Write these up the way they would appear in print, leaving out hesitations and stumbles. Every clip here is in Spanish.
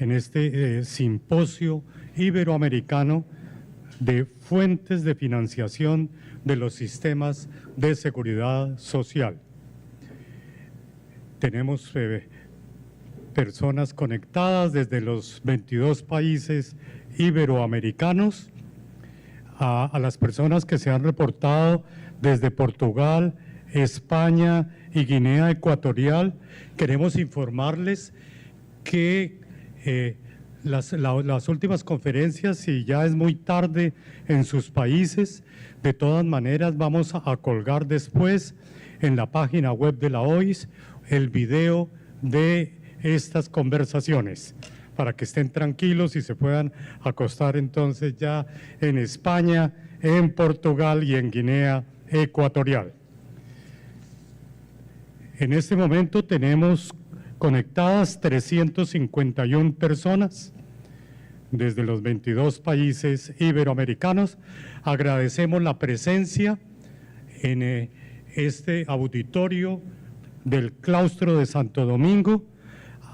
en este simposio iberoamericano de fuentes de financiación de los sistemas de seguridad social. Tenemos personas conectadas desde los 22 países iberoamericanos, a las personas que se han reportado desde Portugal, España y Guinea Ecuatorial. Queremos informarles que las últimas conferencias, si ya es muy tarde en sus países, de todas maneras vamos a colgar después en la página web de la OIS el video de estas conversaciones, para que estén tranquilos y se puedan acostar entonces ya en España, en Portugal y en Guinea Ecuatorial. En este momento tenemos conectadas 351 personas desde los 22 países iberoamericanos. Agradecemos la presencia en este auditorio del claustro de Santo Domingo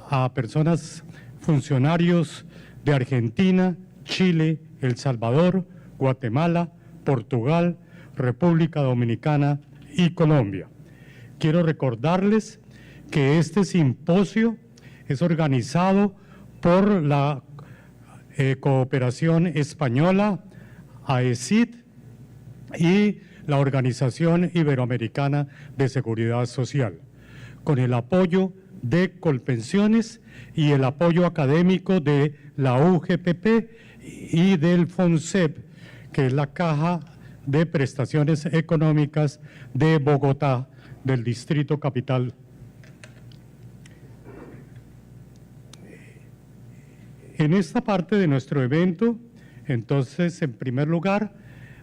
a personas, funcionarios de Argentina, Chile, El Salvador, Guatemala, Portugal, República Dominicana y Colombia. Quiero recordarles que este simposio es organizado por la Cooperación Española, AECID, y la Organización Iberoamericana de Seguridad Social, con el apoyo de Colpensiones y el apoyo académico de la UGPP y del FONSEP, que es la Caja de Prestaciones Económicas de Bogotá, del Distrito Capital. En esta parte de nuestro evento, entonces, en primer lugar,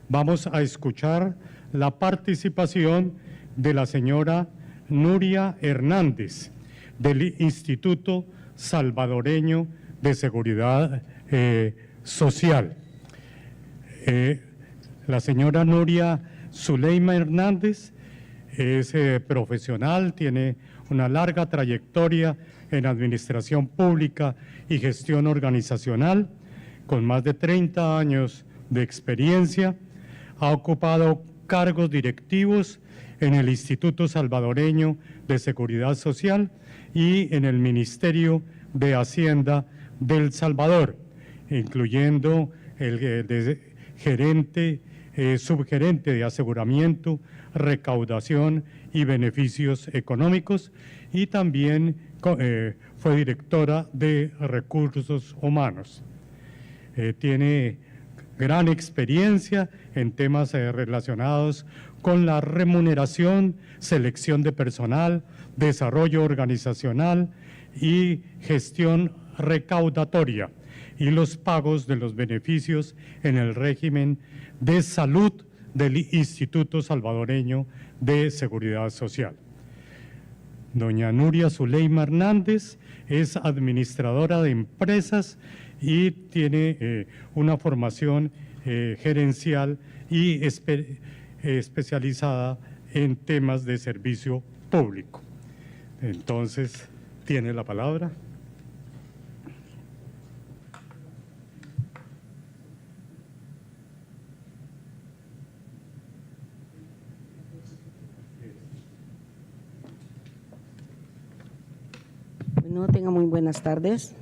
vamos a escuchar la participación de la señora Nuria Hernández, del Instituto Salvadoreño de Seguridad Social. La señora Nuria Zuleima Hernández es profesional, tiene una larga trayectoria en administración pública y gestión organizacional, con más de 30 años de experiencia. Ha ocupado cargos directivos en el Instituto Salvadoreño de Seguridad Social y en el Ministerio de Hacienda del Salvador, incluyendo el subgerente de aseguramiento, recaudación y beneficios económicos, y también fue directora de recursos humanos. Tiene gran experiencia en temas relacionados con la remuneración, selección de personal, desarrollo organizacional y gestión recaudatoria, y los pagos de los beneficios en el régimen de salud del Instituto Salvadoreño de Seguridad Social. Doña Nuria Zuleima Hernández es administradora de empresas y tiene una formación gerencial y especializada en temas de servicio público. Entonces, tiene la palabra. Bueno, tengan muy buenas tardes.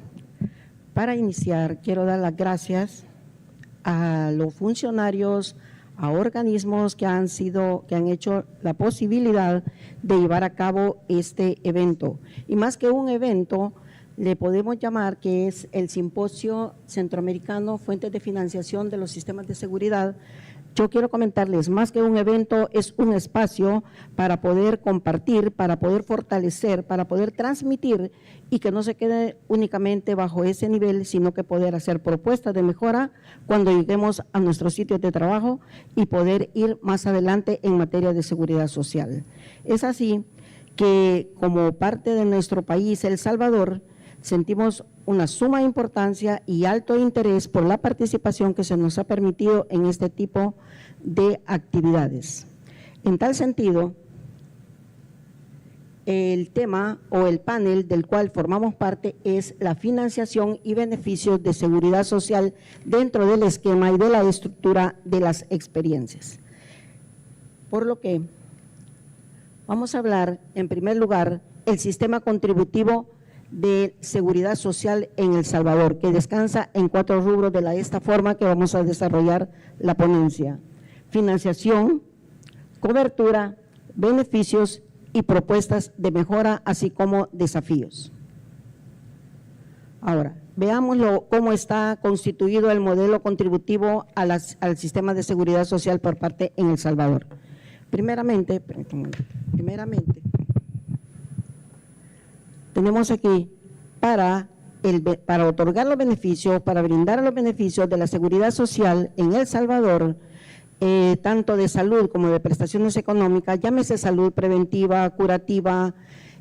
Para iniciar, quiero dar las gracias a los funcionarios, a organismos que han hecho la posibilidad de llevar a cabo este evento. Y más que un evento, le podemos llamar que es el Simposio Centroamericano Fuentes de Financiación de los Sistemas de Seguridad. Yo quiero comentarles, más que un evento, es un espacio para poder compartir, para poder fortalecer, para poder transmitir y que no se quede únicamente bajo ese nivel, sino que poder hacer propuestas de mejora cuando lleguemos a nuestros sitios de trabajo y poder ir más adelante en materia de seguridad social. Es así que como parte de nuestro país, El Salvador, sentimos una suma importancia y alto interés por la participación que se nos ha permitido en este tipo de actividades. En tal sentido, El tema o el panel del cual formamos parte es la financiación y beneficios de seguridad social dentro del esquema y de la estructura de las experiencias. Por lo que vamos a hablar, en primer lugar, el sistema contributivo de seguridad social en El Salvador, que descansa en 4 rubros de esta forma que vamos a desarrollar la ponencia: financiación, cobertura, beneficios y propuestas de mejora, así como desafíos. Ahora, veámoslo cómo está constituido el modelo contributivo al sistema de seguridad social por parte en El Salvador. Primeramente, tenemos aquí para otorgar los beneficios, para brindar los beneficios de la seguridad social en El Salvador, tanto de salud como de prestaciones económicas, llámese salud preventiva, curativa,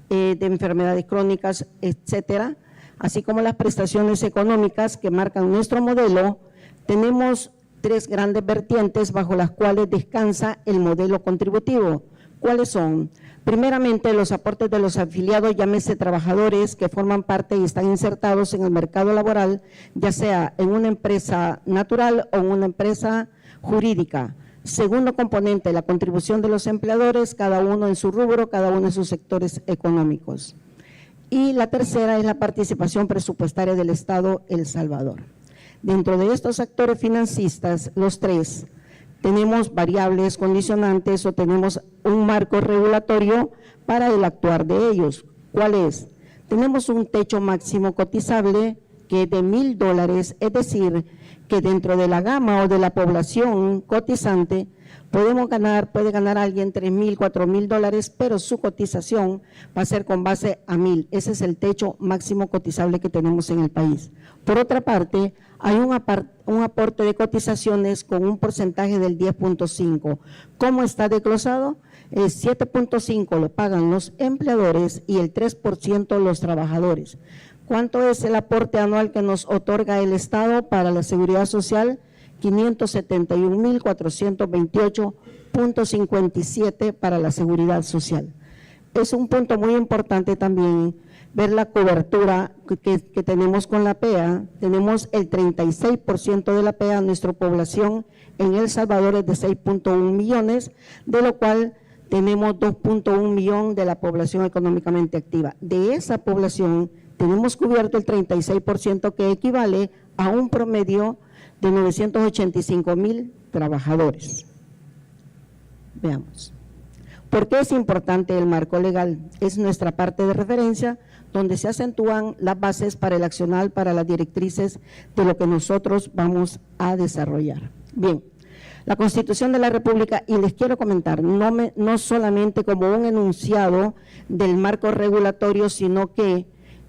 de enfermedades crónicas, etcétera, así como las prestaciones económicas que marcan nuestro modelo. Tenemos 3 grandes vertientes bajo las cuales descansa el modelo contributivo. ¿Cuáles son? Primeramente, los aportes de los afiliados, llámese trabajadores que forman parte y están insertados en el mercado laboral, ya sea en una empresa natural o en una empresa jurídica. Segundo componente, la contribución de los empleadores, cada uno en su rubro, cada uno en sus sectores económicos. Y la tercera es la participación presupuestaria del Estado El Salvador. Dentro de estos actores financistas, los 3, tenemos variables condicionantes o tenemos un marco regulatorio para el actuar de ellos. ¿Cuál es? Tenemos un techo máximo cotizable que es de $1,000, es decir, que dentro de la gama o de la población cotizante puede ganar alguien $3,000, $4,000, pero su cotización va a ser con base a 1,000. Ese es el techo máximo cotizable que tenemos en el país. Por otra parte, hay un aporte de cotizaciones con un porcentaje del 10.5. ¿Cómo está desglosado? El 7.5 lo pagan los empleadores y el 3% los trabajadores. ¿Cuánto es el aporte anual que nos otorga el Estado para la seguridad social? 571.428.57 para la seguridad social. Es un punto muy importante también ver la cobertura que tenemos con la PEA. Tenemos el 36% de la PEA, nuestra población en El Salvador es de 6.1 millones, de lo cual tenemos 2.1 millones de la población económicamente activa. De esa población tenemos cubierto el 36%, que equivale a un promedio de 985,000 trabajadores. Veamos. ¿Por qué es importante el marco legal? Es nuestra parte de referencia donde se acentúan las bases para el accionar, para las directrices de lo que nosotros vamos a desarrollar. Bien, la Constitución de la República, y les quiero comentar, no solamente como un enunciado del marco regulatorio, sino que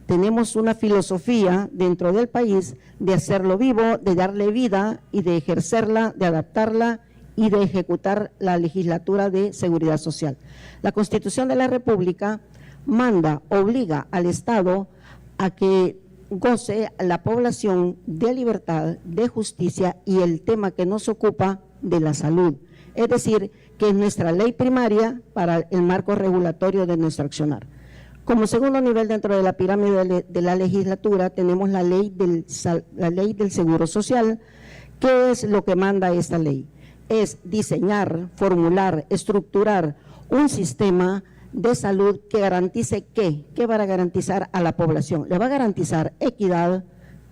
tenemos una filosofía dentro del país de hacerlo vivo, de darle vida y de ejercerla, de adaptarla y de ejecutar la legislatura de seguridad social. La Constitución de la República obliga al Estado a que goce la población de libertad, de justicia y el tema que nos ocupa de la salud. Es decir, que es nuestra ley primaria para el marco regulatorio de nuestro accionar. Como segundo nivel dentro de la pirámide de la legislatura tenemos la ley del Seguro Social. ¿Qué es lo que manda esta ley? Es diseñar, formular, estructurar un sistema de salud que garantice ¿qué? ¿Qué va a garantizar a la población? Le va a garantizar equidad,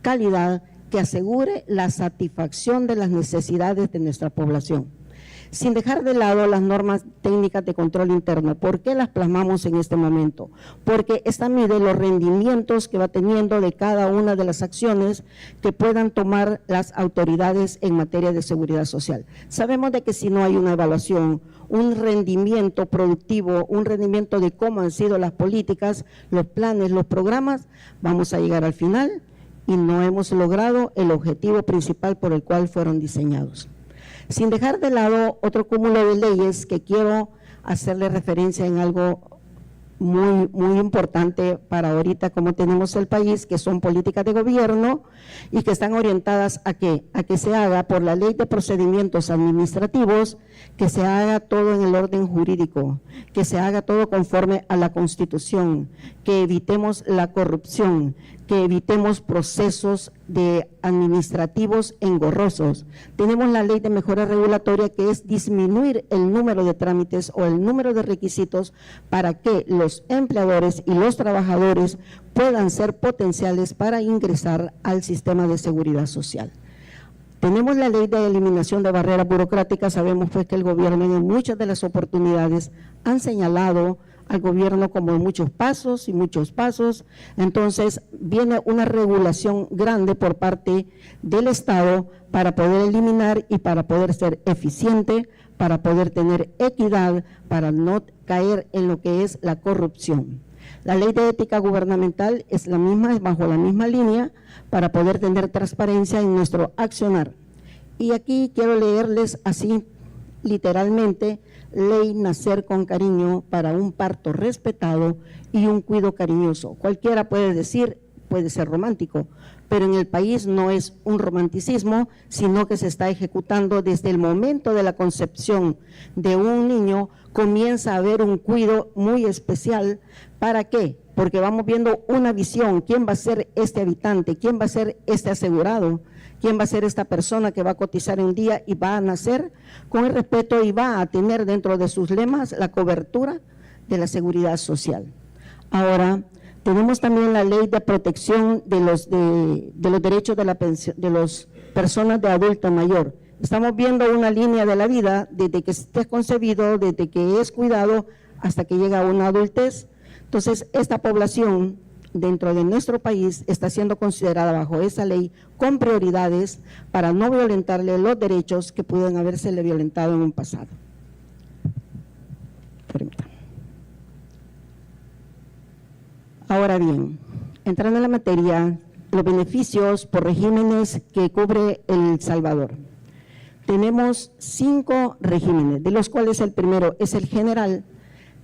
calidad, que asegure la satisfacción de las necesidades de nuestra población. Sin dejar de lado las normas técnicas de control interno. ¿Por qué las plasmamos en este momento? Porque esta mide los rendimientos que va teniendo de cada una de las acciones que puedan tomar las autoridades en materia de seguridad social. Sabemos de que si no hay una evaluación, un rendimiento productivo, un rendimiento de cómo han sido las políticas, los planes, los programas, vamos a llegar al final y no hemos logrado el objetivo principal por el cual fueron diseñados. Sin dejar de lado otro cúmulo de leyes que quiero hacerle referencia en algo muy importante para ahorita como tenemos el país, que son políticas de gobierno y que están orientadas a que se haga por la ley de procedimientos administrativos, que se haga todo en el orden jurídico, que se haga todo conforme a la Constitución, que evitemos la corrupción, que evitemos procesos administrativos engorrosos. Tenemos la ley de mejora regulatoria, que es disminuir el número de trámites o el número de requisitos para que los empleadores y los trabajadores puedan ser potenciales para ingresar al sistema de seguridad social. Tenemos la ley de eliminación de barreras burocráticas. Sabemos pues que el gobierno en muchas de las oportunidades han señalado al gobierno como muchos pasos, entonces viene una regulación grande por parte del Estado para poder eliminar y para poder ser eficiente, para poder tener equidad, para no caer en lo que es la corrupción. La ley de ética gubernamental es la misma, es bajo la misma línea, para poder tener transparencia en nuestro accionar. Y aquí quiero leerles así, literalmente, ley Nacer con Cariño para un parto respetado y un cuido cariñoso. Cualquiera puede decir, puede ser romántico, pero en el país no es un romanticismo, sino que se está ejecutando desde el momento de la concepción de un niño. Comienza a haber un cuidado muy especial. ¿Para qué? Porque vamos viendo una visión. ¿Quién va a ser este habitante? ¿Quién va a ser este asegurado? ¿Quién va a ser esta persona que va a cotizar un día y va a nacer con el respeto y va a tener dentro de sus lemas la cobertura de la seguridad social? Ahora, tenemos también la ley de protección de los derechos de las personas de adulto mayor. Estamos viendo una línea de la vida desde que esté concebido, desde que es cuidado hasta que llega a una adultez. Entonces, esta población dentro de nuestro país está siendo considerada bajo esa ley con prioridades para no violentarle los derechos que pueden habérsele violentado en un pasado. Permítame. Ahora bien, entrando en la materia, los beneficios por regímenes que cubre El Salvador. Tenemos 5 regímenes, de los cuales el primero es el general,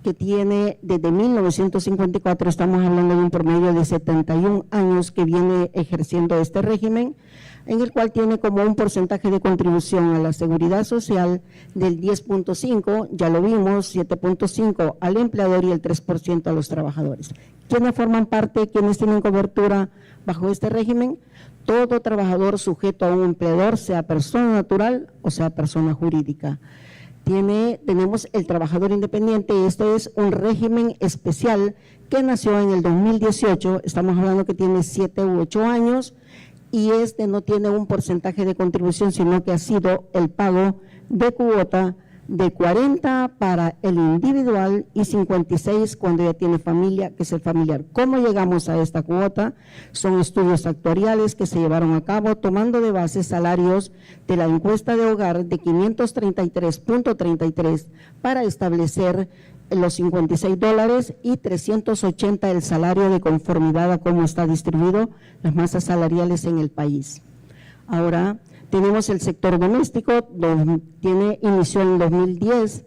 que tiene desde 1954, estamos hablando de un promedio de 71 años que viene ejerciendo este régimen, en el cual tiene como un porcentaje de contribución a la seguridad social del 10.5, ya lo vimos, 7.5 al empleador y el 3% a los trabajadores. ¿Quiénes forman parte, quiénes tienen cobertura bajo este régimen? Todo trabajador sujeto a un empleador, sea persona natural o sea persona jurídica. Tenemos el trabajador independiente. Este es un régimen especial que nació en el 2018, estamos hablando que tiene 7 u 8 años, y no tiene un porcentaje de contribución, sino que ha sido el pago de cuota de 40 para el individual y 56 cuando ya tiene familia, que es el familiar. ¿Cómo llegamos a esta cuota? Son estudios actuariales que se llevaron a cabo tomando de base salarios de la encuesta de hogar de 533.33 para establecer los $56 y 380 el salario de conformidad a cómo está distribuido las masas salariales en el país. Ahora, tenemos el sector doméstico, inició en 2010,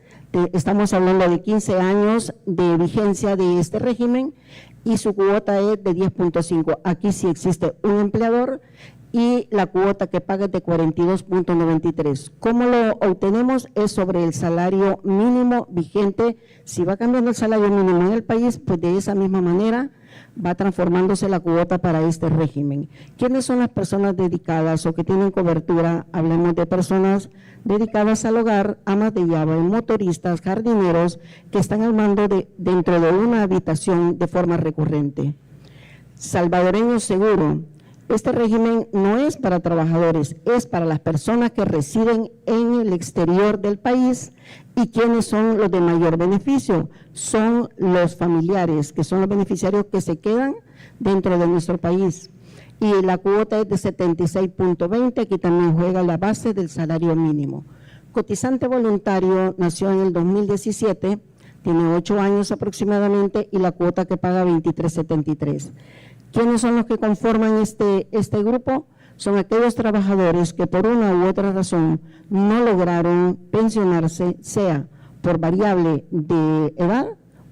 estamos hablando de 15 años de vigencia de este régimen y su cuota es de 10.5. Aquí sí existe un empleador y la cuota que paga es de 42.93. ¿Cómo lo obtenemos? Es sobre el salario mínimo vigente. Si va cambiando el salario mínimo en el país, pues de esa misma manera va transformándose la cuota para este régimen. ¿Quiénes son las personas dedicadas o que tienen cobertura? Hablemos de personas dedicadas al hogar, amas de llave, motoristas, jardineros, que están al mando dentro de una habitación de forma recurrente. Salvadoreño seguro. Este régimen no es para trabajadores, es para las personas que residen en el exterior del país. ¿Y quiénes son los de mayor beneficio? Son los familiares, que son los beneficiarios que se quedan dentro de nuestro país. Y la cuota es de 76.20, aquí también juega la base del salario mínimo. Cotizante voluntario nació en el 2017, tiene 8 años aproximadamente y la cuota que paga 23.73. ¿Quiénes son los que conforman este grupo? Son aquellos trabajadores que por una u otra razón no lograron pensionarse, sea por variable de edad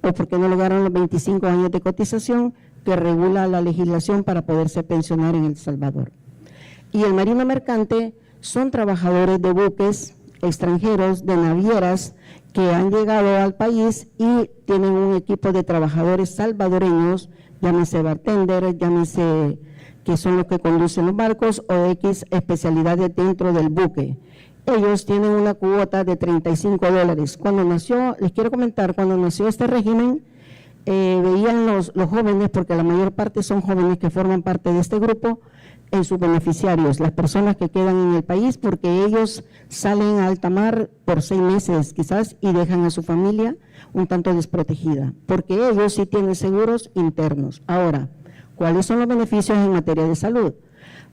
o porque no lograron los 25 años de cotización que regula la legislación para poderse pensionar en El Salvador. Y el marino mercante son trabajadores de buques extranjeros, de navieras que han llegado al país y tienen un equipo de trabajadores salvadoreños, llámese bartender, llámese que son los que conducen los barcos o X especialidades dentro del buque. Ellos tienen una cuota de $35. Cuando nació, les quiero comentar, cuando nació este régimen, veían los jóvenes, porque la mayor parte son jóvenes que forman parte de este grupo, en sus beneficiarios, las personas que quedan en el país, porque ellos salen a alta mar por 6 meses quizás y dejan a su familia un tanto desprotegida, porque ellos sí tienen seguros internos. Ahora, ¿cuáles son los beneficios en materia de salud?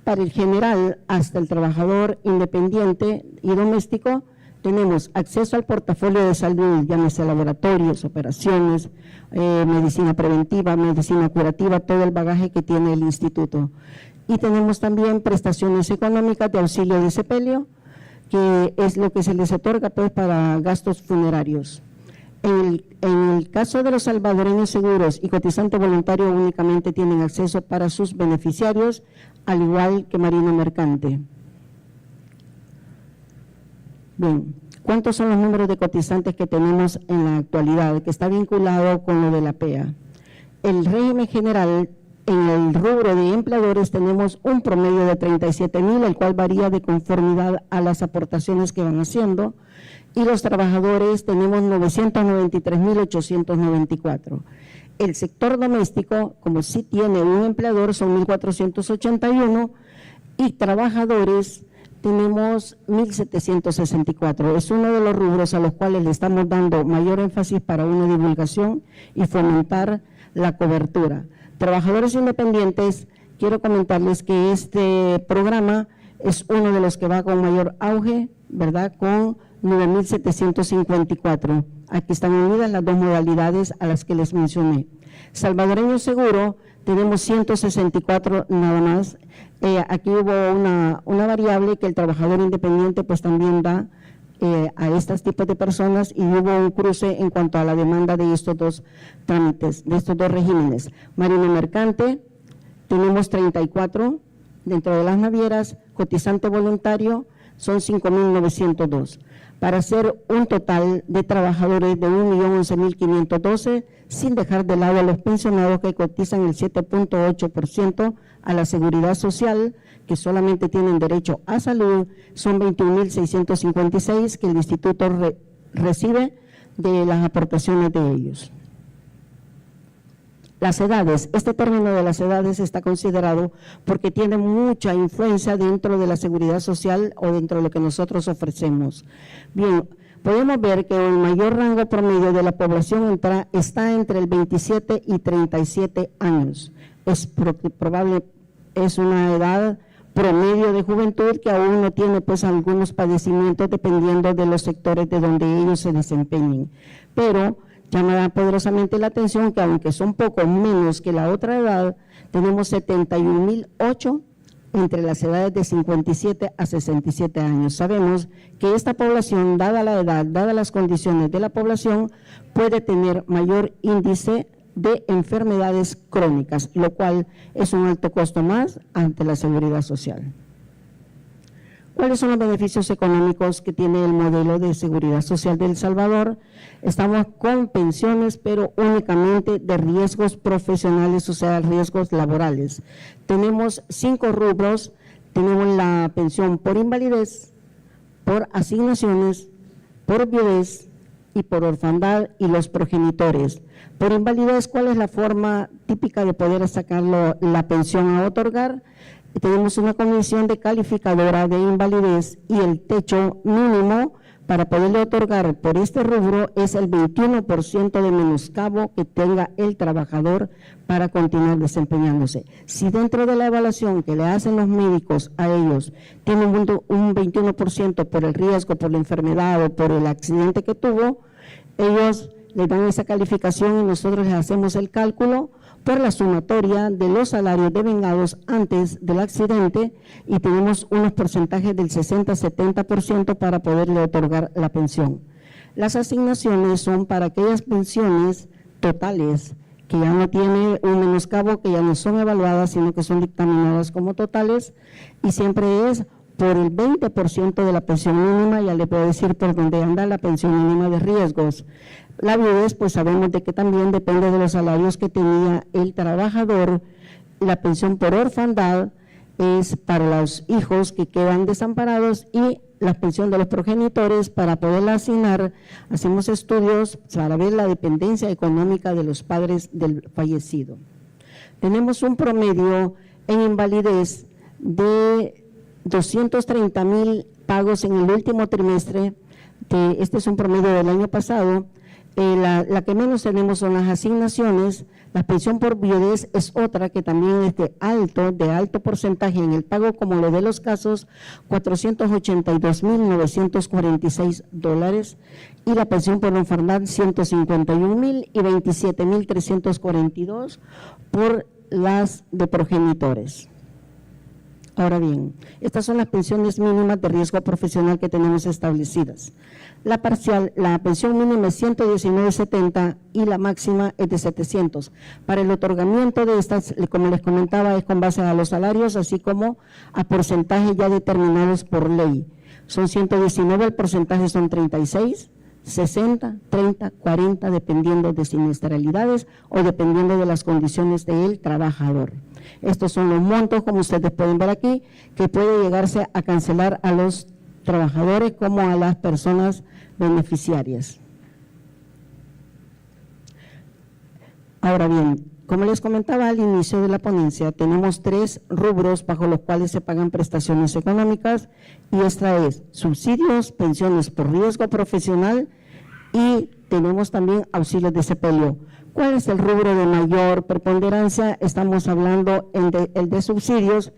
Para el general, hasta el trabajador independiente y doméstico, tenemos acceso al portafolio de salud, llámese laboratorios, operaciones, medicina preventiva, medicina curativa, todo el bagaje que tiene el instituto. Y tenemos también prestaciones económicas de auxilio de sepelio, que es lo que se les otorga pues para gastos funerarios. En el caso de los salvadoreños seguros y cotizante voluntario únicamente tienen acceso para sus beneficiarios, al igual que marino mercante. Bien, ¿cuántos son los números de cotizantes que tenemos en la actualidad, que está vinculado con lo de la PEA? El régimen general, en el rubro de empleadores tenemos un promedio de 37,000, el cual varía de conformidad a las aportaciones que van haciendo, y los trabajadores tenemos 993,894. El sector doméstico, como sí tiene un empleador, son 1,481, y trabajadores tenemos 1,764. Es uno de los rubros a los cuales le estamos dando mayor énfasis para una divulgación y fomentar la cobertura. Trabajadores independientes, quiero comentarles que este programa es uno de los que va con mayor auge, ¿verdad?, con 9,754. Aquí están unidas las dos modalidades a las que les mencioné. Salvadoreño seguro, tenemos 164 nada más. Aquí hubo una variable que el trabajador independiente pues también da a estos tipos de personas, y hubo un cruce en cuanto a la demanda de estos dos trámites, de estos dos regímenes. Marino mercante, tenemos 34 dentro de las navieras, cotizante voluntario son 5,902, para hacer un total de trabajadores de 1,11,512, sin dejar de lado a los pensionados que cotizan el 7.8% a la seguridad social, que solamente tienen derecho a salud, son 21,656 que el instituto recibe de las aportaciones de ellos. Las edades, este término de las edades está considerado porque tiene mucha influencia dentro de la seguridad social o dentro de lo que nosotros ofrecemos. Bien, podemos ver que el mayor rango promedio de la población está entre el 27 y 37 años. Es probable, es una edad promedio de juventud que aún no tiene pues algunos padecimientos dependiendo de los sectores de donde ellos se desempeñen. Pero llama poderosamente la atención que aunque son poco menos que la otra edad, tenemos 71,008 entre las edades de 57 a 67 años. Sabemos que esta población, dada la edad, dadas las condiciones de la población, puede tener mayor índice de enfermedades crónicas, lo cual es un alto costo más ante la seguridad social. ¿Cuáles son los beneficios económicos que tiene el modelo de seguridad social de El Salvador? Estamos con pensiones, pero únicamente de riesgos profesionales, o sea, riesgos laborales. Tenemos 5 rubros, tenemos la pensión por invalidez, por asignaciones, por viudez y por orfandad y los progenitores. Por invalidez, ¿cuál es la forma típica de poder sacar la pensión a otorgar? Tenemos una comisión de calificadora de invalidez y el techo mínimo para poderle otorgar por este rubro es el 21% de menoscabo que tenga el trabajador para continuar desempeñándose. Si dentro de la evaluación que le hacen los médicos a ellos tienen un 21% por el riesgo, por la enfermedad o por el accidente que tuvo, ellos le dan esa calificación y nosotros les hacemos el cálculo por la sumatoria de los salarios devengados antes del accidente y tenemos unos porcentajes del 60-70% para poderle otorgar la pensión. Las asignaciones son para aquellas pensiones totales, que ya no tiene un menoscabo, que ya no son evaluadas, sino que son dictaminadas como totales, y siempre es por el 20% de la pensión mínima. Ya le puedo decir por dónde anda la pensión mínima de riesgos. La viudez, pues sabemos de que también depende de los salarios que tenía el trabajador. La pensión por orfandad es para los hijos que quedan desamparados, y la pensión de los progenitores, para poderla asignar, hacemos estudios para ver la dependencia económica de los padres del fallecido. Tenemos un promedio en invalidez de 230,000 pagos en el último trimestre. Este es un promedio del año pasado. La que menos tenemos son las asignaciones. La pensión por viudez es otra que también es de alto porcentaje en el pago, como lo de los casos, $482,946, y la pensión por orfandad $151,000 y $27,342 por las de progenitores. Ahora bien, estas son las pensiones mínimas de riesgo profesional que tenemos establecidas. La pensión mínima es $119.70 y la máxima es de $700. Para el otorgamiento de estas, como les comentaba, es con base a los salarios, así como a porcentajes ya determinados por ley. Son 119, el porcentaje son 36, 60, 30, 40, dependiendo de siniestralidades o dependiendo de las condiciones del trabajador. Estos son los montos, como ustedes pueden ver aquí, que puede llegarse a cancelar a los trabajadores como a las personas beneficiarias. Ahora bien, como les comentaba al inicio de la ponencia, tenemos 3 rubros bajo los cuales se pagan prestaciones económicas, y esta es subsidios, pensiones por riesgo profesional, y tenemos también auxilios de sepelio. ¿Cuál es el rubro de mayor preponderancia? Estamos hablando el de subsidios.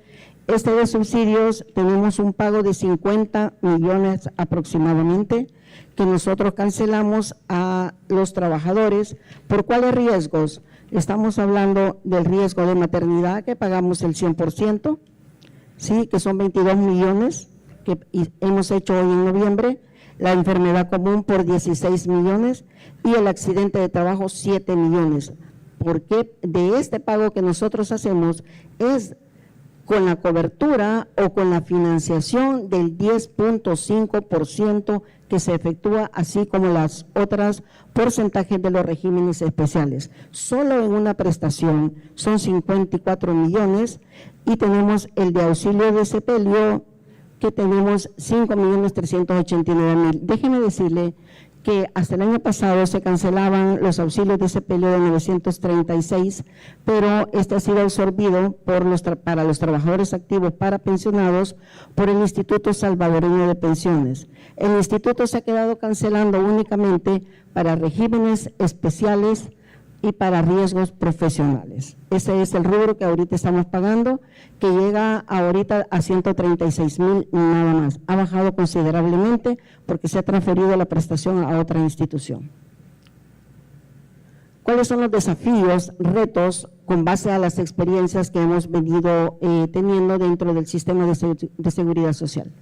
Este de subsidios tenemos un pago de 50 millones aproximadamente que nosotros cancelamos a los trabajadores. ¿Por cuáles riesgos? Estamos hablando del riesgo de maternidad, que pagamos el 100%, ¿sí? Que son 22 millones que hemos hecho hoy en noviembre. La enfermedad común por 16 millones y el accidente de trabajo 7 millones. Porque de este pago que nosotros hacemos es con la cobertura o con la financiación del 10.5% que se efectúa, así como las otras porcentajes de los regímenes especiales. Solo en una prestación son 54 millones y tenemos el de auxilio de sepelio, que tenemos 5.389.000. Déjeme decirle que hasta el año pasado se cancelaban los auxilios de sepelio de 936, pero este ha sido absorbido para los trabajadores activos para pensionados por el Instituto Salvadoreño de Pensiones. El instituto se ha quedado cancelando únicamente para regímenes especiales y para riesgos profesionales. Ese es el rubro que ahorita estamos pagando, que llega ahorita a 136,000 nada más. Ha bajado considerablemente porque se ha transferido la prestación a otra institución. ¿Cuáles son los desafíos, retos, con base a las experiencias que hemos venido teniendo dentro del sistema de seguridad social?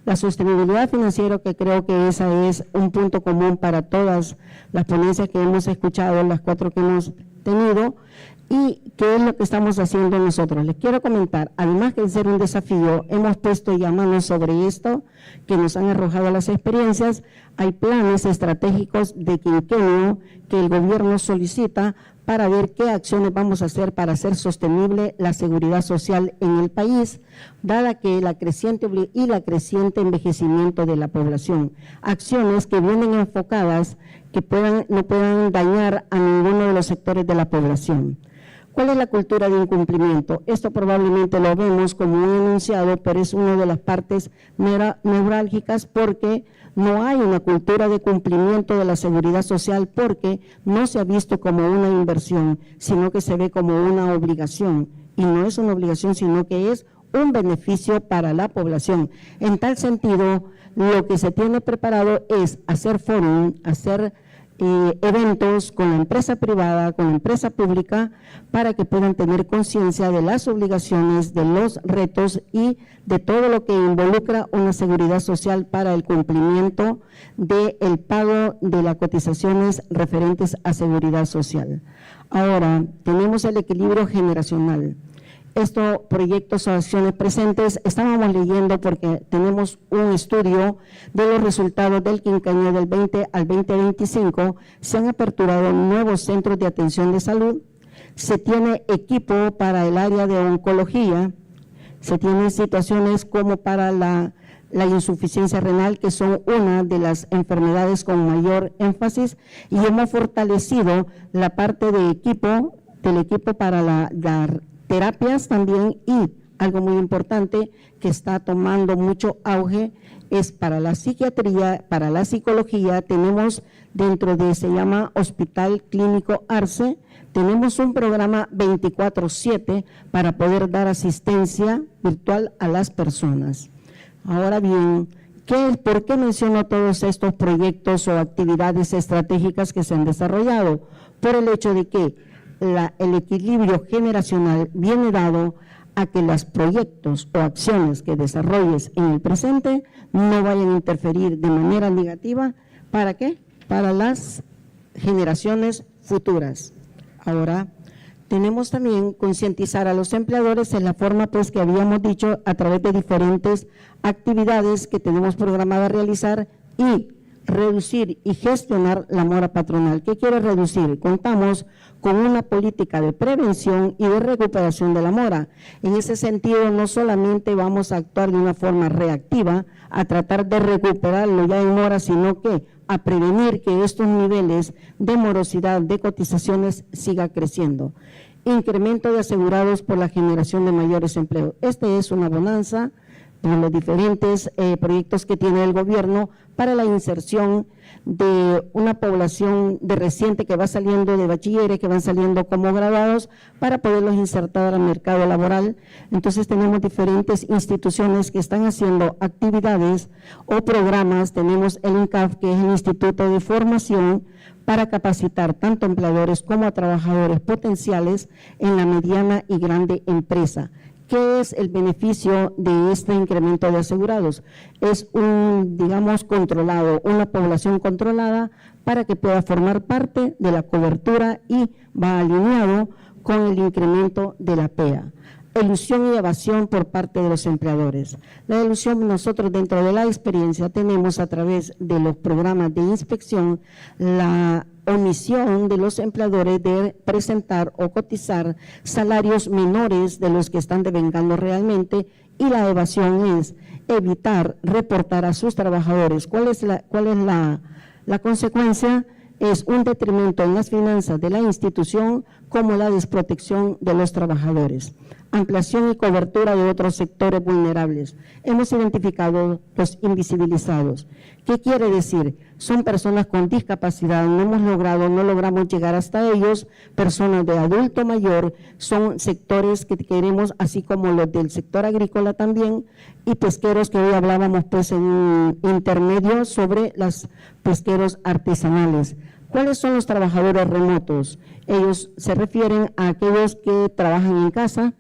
La sostenibilidad financiera, que creo que esa es un punto común para todas las ponencias que hemos escuchado, las 4 que hemos tenido, y qué es lo que estamos haciendo nosotros. Les quiero comentar, además de ser un desafío, hemos puesto ya manos sobre esto, que nos han arrojado las experiencias. Hay planes estratégicos de quinquenio que el gobierno solicita para ver qué acciones vamos a hacer para hacer sostenible la seguridad social en el país, dada que la creciente envejecimiento de la población. Acciones que vienen enfocadas que no puedan dañar a ninguno de los sectores de la población. ¿Cuál es la cultura de incumplimiento? Esto probablemente lo vemos como un enunciado, pero es una de las partes neurálgicas, porque no hay una cultura de cumplimiento de la seguridad social, porque no se ha visto como una inversión, sino que se ve como una obligación. Y no es una obligación, sino que es un beneficio para la población. En tal sentido, lo que se tiene preparado es hacer fórum, hacer eventos con la empresa privada, con la empresa pública, para que puedan tener conciencia de las obligaciones, de los retos y de todo lo que involucra una seguridad social para el cumplimiento del pago de las cotizaciones referentes a seguridad social. Ahora, tenemos el equilibrio generacional. Estos proyectos o acciones presentes estábamos leyendo porque tenemos un estudio de los resultados del quinquenio del 20 al 2025. Se han aperturado nuevos centros de atención de salud, se tiene equipo para el área de oncología, se tienen situaciones como para la insuficiencia renal, que son una de las enfermedades con mayor énfasis, y hemos fortalecido la parte de equipo, del equipo para la terapias también, y algo muy importante que está tomando mucho auge es para la psiquiatría, para la psicología. Tenemos dentro de, se llama Hospital Clínico Arce, tenemos un programa 24/7 para poder dar asistencia virtual a las personas. Ahora bien, ¿por qué menciono todos estos proyectos o actividades estratégicas que se han desarrollado? Por el hecho de que el equilibrio generacional viene dado a que los proyectos o acciones que desarrolles en el presente no vayan a interferir de manera negativa. ¿Para qué? Para las generaciones futuras. Ahora, tenemos también concientizar a los empleadores en la forma pues que habíamos dicho, a través de diferentes actividades que tenemos programada realizar, y reducir y gestionar la mora patronal. ¿Qué quiere reducir? Contamos con una política de prevención y de recuperación de la mora. En ese sentido, no solamente vamos a actuar de una forma reactiva a tratar de recuperarlo ya en mora, sino que a prevenir que estos niveles de morosidad de cotizaciones siga creciendo. Incremento de asegurados por la generación de mayores empleos. Este es una bonanza por los diferentes proyectos que tiene el gobierno para la inserción de una población de reciente que va saliendo de bachilleres, que van saliendo como graduados, para poderlos insertar al mercado laboral. Entonces tenemos diferentes instituciones que están haciendo actividades o programas. Tenemos el INCAF, que es el Instituto de Formación para capacitar tanto empleadores como a trabajadores potenciales en la mediana y grande empresa. ¿Qué es el beneficio de este incremento de asegurados? Es un, digamos, controlado, una población controlada para que pueda formar parte de la cobertura, y va alineado con el incremento de la PEA. Elusión y evasión por parte de los empleadores. La elusión, nosotros dentro de la experiencia tenemos a través de los programas de inspección la omisión de los empleadores de presentar o cotizar salarios menores de los que están devengando realmente, y la evasión es evitar reportar a sus trabajadores. ¿Cuál es la consecuencia? Es un detrimento en las finanzas de la institución, como la desprotección de los trabajadores. Ampliación y cobertura de otros sectores vulnerables. Hemos identificado los invisibilizados. ¿Qué quiere decir? Son personas con discapacidad, no logramos llegar hasta ellos, personas de adulto mayor, son sectores que queremos, así como los del sector agrícola también, y pesqueros, que hoy hablábamos pues en un intermedio sobre los pesqueros artesanales. ¿Cuáles son los trabajadores remotos? Ellos se refieren a aquellos que trabajan en casa,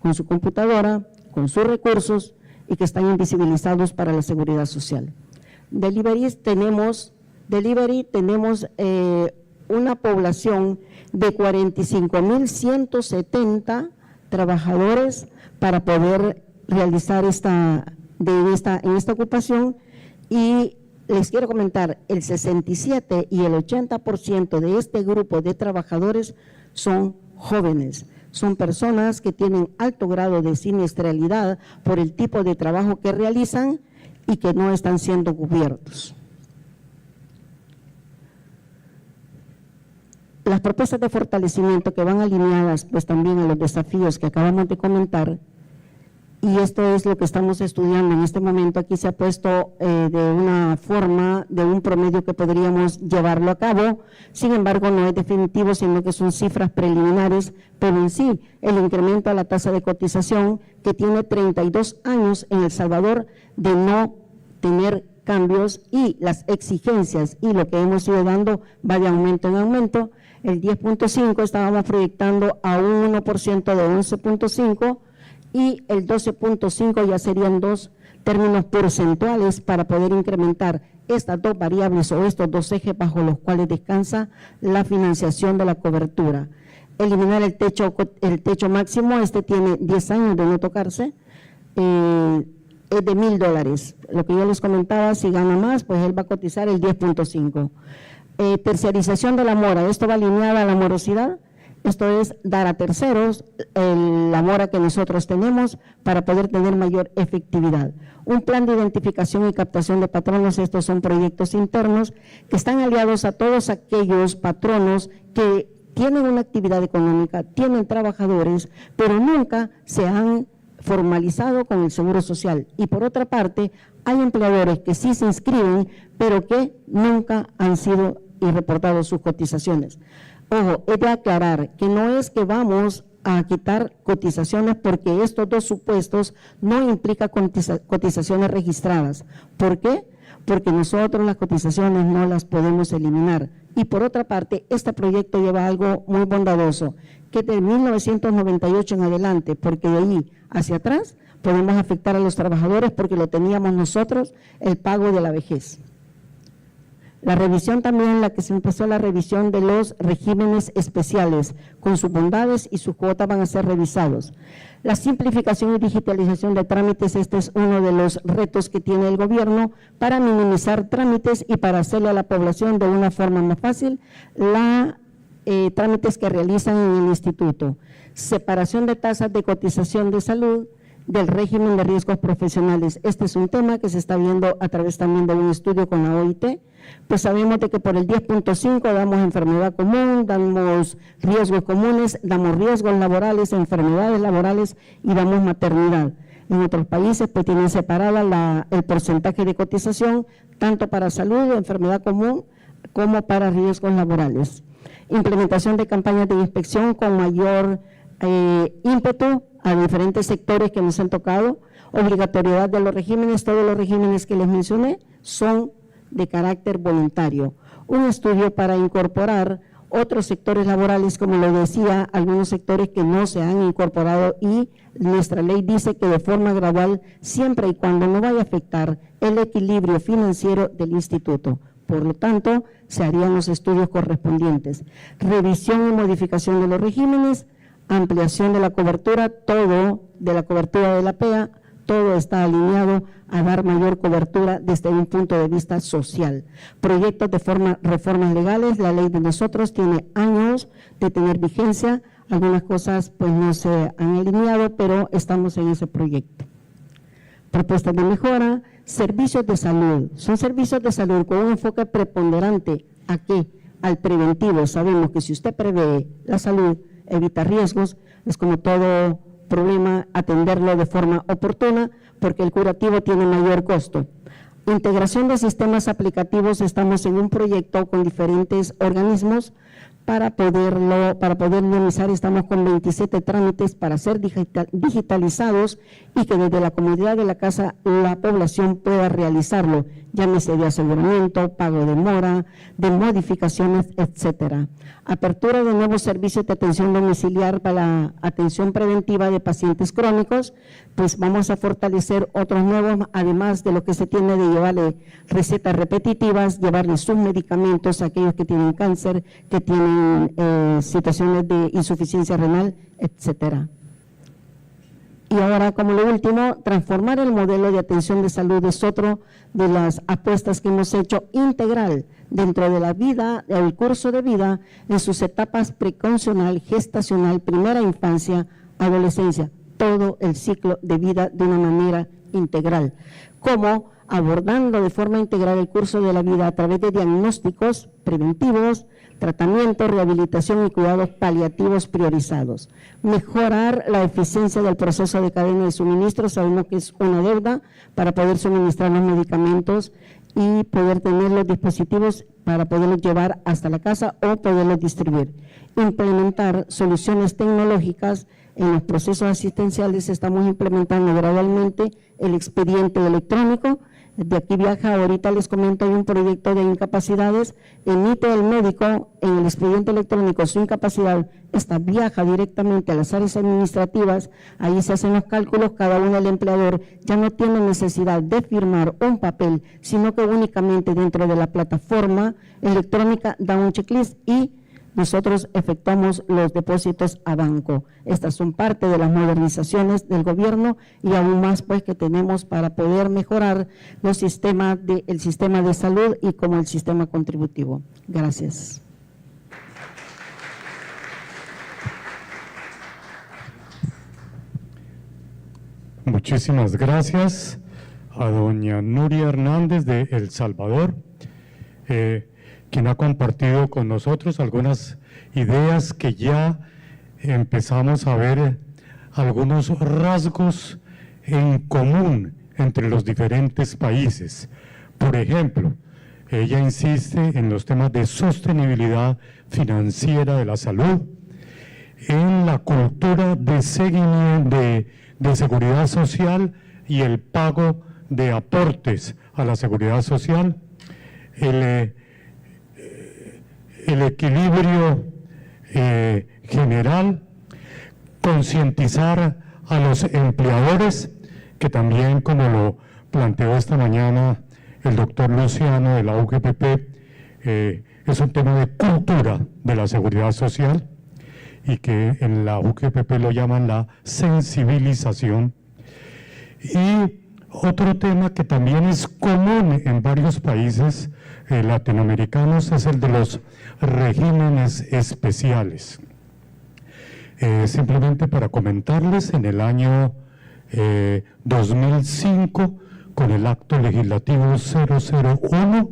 con su computadora, con sus recursos, y que están invisibilizados para la seguridad social. Delivery tenemos una población de 45.170 trabajadores para poder realizar en esta ocupación, y les quiero comentar, el 67 y el 80% de este grupo de trabajadores son jóvenes. Son personas que tienen alto grado de siniestralidad por el tipo de trabajo que realizan y que no están siendo cubiertos. Las propuestas de fortalecimiento que van alineadas pues también a los desafíos que acabamos de comentar, y esto es lo que estamos estudiando en este momento. Aquí se ha puesto de una forma, de un promedio que podríamos llevarlo a cabo. Sin embargo, no es definitivo, sino que son cifras preliminares, pero en sí, el incremento a la tasa de cotización, que tiene 32 años en El Salvador de no tener cambios y las exigencias y lo que hemos ido dando va de aumento en aumento. El 10.5 estábamos proyectando a un 1% de 11.5 y el 12.5 ya serían dos términos porcentuales para poder incrementar estas dos variables o estos dos ejes bajo los cuales descansa la financiación de la cobertura. Eliminar el techo máximo, este tiene 10 años de no tocarse, es de $1,000. Lo que yo les comentaba, si gana más, pues él va a cotizar el 10.5. Terciarización de la mora, esto va alineada a la morosidad. Esto es dar a terceros la mora que nosotros tenemos para poder tener mayor efectividad. Un plan de identificación y captación de patronos, estos son proyectos internos que están aliados a todos aquellos patronos que tienen una actividad económica, tienen trabajadores, pero nunca se han formalizado con el Seguro Social. Y por otra parte, hay empleadores que sí se inscriben, pero que nunca han sido y reportado sus cotizaciones. Ojo, he de aclarar que no es que vamos a quitar cotizaciones porque estos dos supuestos no implican cotizaciones registradas. ¿Por qué? Porque nosotros las cotizaciones no las podemos eliminar. Y por otra parte, este proyecto lleva algo muy bondadoso, que de 1998 en adelante, porque de ahí hacia atrás podemos afectar a los trabajadores porque lo teníamos nosotros, el pago de la vejez. La revisión también, la que se empezó la revisión de los regímenes especiales, con sus bondades y sus cuotas van a ser revisados. La simplificación y digitalización de trámites, este es uno de los retos que tiene el gobierno para minimizar trámites y para hacerle a la población de una forma más fácil trámites que realizan en el instituto. Separación de tasas de cotización de salud del régimen de riesgos profesionales. Este es un tema que se está viendo a través también de un estudio con la OIT. Pues sabemos de que por el 10.5 damos enfermedad común, damos riesgos comunes, damos riesgos laborales, enfermedades laborales y damos maternidad. En otros países pues tienen separada el porcentaje de cotización tanto para salud, enfermedad común, como para riesgos laborales. Implementación de campañas de inspección con mayor ímpetu a diferentes sectores que nos han tocado, obligatoriedad de los regímenes, todos los regímenes que les mencioné son de carácter voluntario. Un estudio para incorporar otros sectores laborales, como lo decía, algunos sectores que no se han incorporado y nuestra ley dice que de forma gradual, siempre y cuando no vaya a afectar el equilibrio financiero del instituto. Por lo tanto, se harían los estudios correspondientes. Revisión y modificación de los regímenes, ampliación de la cobertura, todo de la cobertura de la PEA, todo está alineado a dar mayor cobertura desde un punto de vista social. Proyectos de reformas legales, la ley de nosotros tiene años de tener vigencia, algunas cosas pues no se han alineado, pero estamos en ese proyecto. Propuestas de mejora, servicios de salud, son servicios de salud con un enfoque preponderante ¿a qué? Al preventivo. Sabemos que si usted prevé la salud, evita riesgos, es como todo problema atenderlo de forma oportuna porque el curativo tiene mayor costo. Integración de sistemas aplicativos, estamos en un proyecto con diferentes organismos para poder dinamizar, estamos con 27 trámites para ser digitalizados y que desde la comodidad de la casa la población pueda realizarlo, llámese de aseguramiento, pago de mora, de modificaciones, etcétera. Apertura de nuevos servicios de atención domiciliar para la atención preventiva de pacientes crónicos, pues vamos a fortalecer otros nuevos, además de lo que se tiene de llevarle recetas repetitivas, llevarle sus medicamentos a aquellos que tienen cáncer, que tienen situaciones de insuficiencia renal, etcétera. Y ahora, como lo último, transformar el modelo de atención de salud es otro de las apuestas que hemos hecho integral dentro de la vida, del curso de vida, en sus etapas preconcepcional, gestacional, primera infancia, adolescencia, todo el ciclo de vida de una manera integral, como abordando de forma integral el curso de la vida a través de diagnósticos preventivos, tratamiento, rehabilitación y cuidados paliativos priorizados. Mejorar la eficiencia del proceso de cadena de suministro, sabemos que es una deuda para poder suministrar los medicamentos y poder tener los dispositivos para poderlos llevar hasta la casa o poderlos distribuir. Implementar soluciones tecnológicas en los procesos asistenciales, estamos implementando gradualmente el expediente electrónico, De aquí viaja, ahorita les comento, hay un proyecto de incapacidades, emite el médico en el expediente electrónico su incapacidad, esta viaja directamente a las áreas administrativas, ahí se hacen los cálculos, cada uno el empleador ya no tiene necesidad de firmar un papel, sino que únicamente dentro de la plataforma electrónica da un checklist y nosotros efectuamos los depósitos a banco. Estas son parte de las modernizaciones del gobierno y aún más pues que tenemos para poder mejorar los sistemas el sistema de salud y como el sistema contributivo. Gracias. Muchísimas gracias a doña Nuria Hernández de El Salvador, quien ha compartido con nosotros algunas ideas que ya empezamos a ver algunos rasgos en común entre los diferentes países. Por ejemplo, ella insiste en los temas de sostenibilidad financiera de la salud, en la cultura de seguimiento de seguridad social y el pago de aportes a la seguridad social, el equilibrio general, concientizar a los empleadores, que también, como lo planteó esta mañana el doctor Luciano de la UGPP, es un tema de cultura de la seguridad social y que en la UGPP lo llaman la sensibilización. Y otro tema que también es común en varios países latinoamericanos es el de los regímenes especiales. Simplemente para comentarles, en el año 2005, con el acto legislativo 001,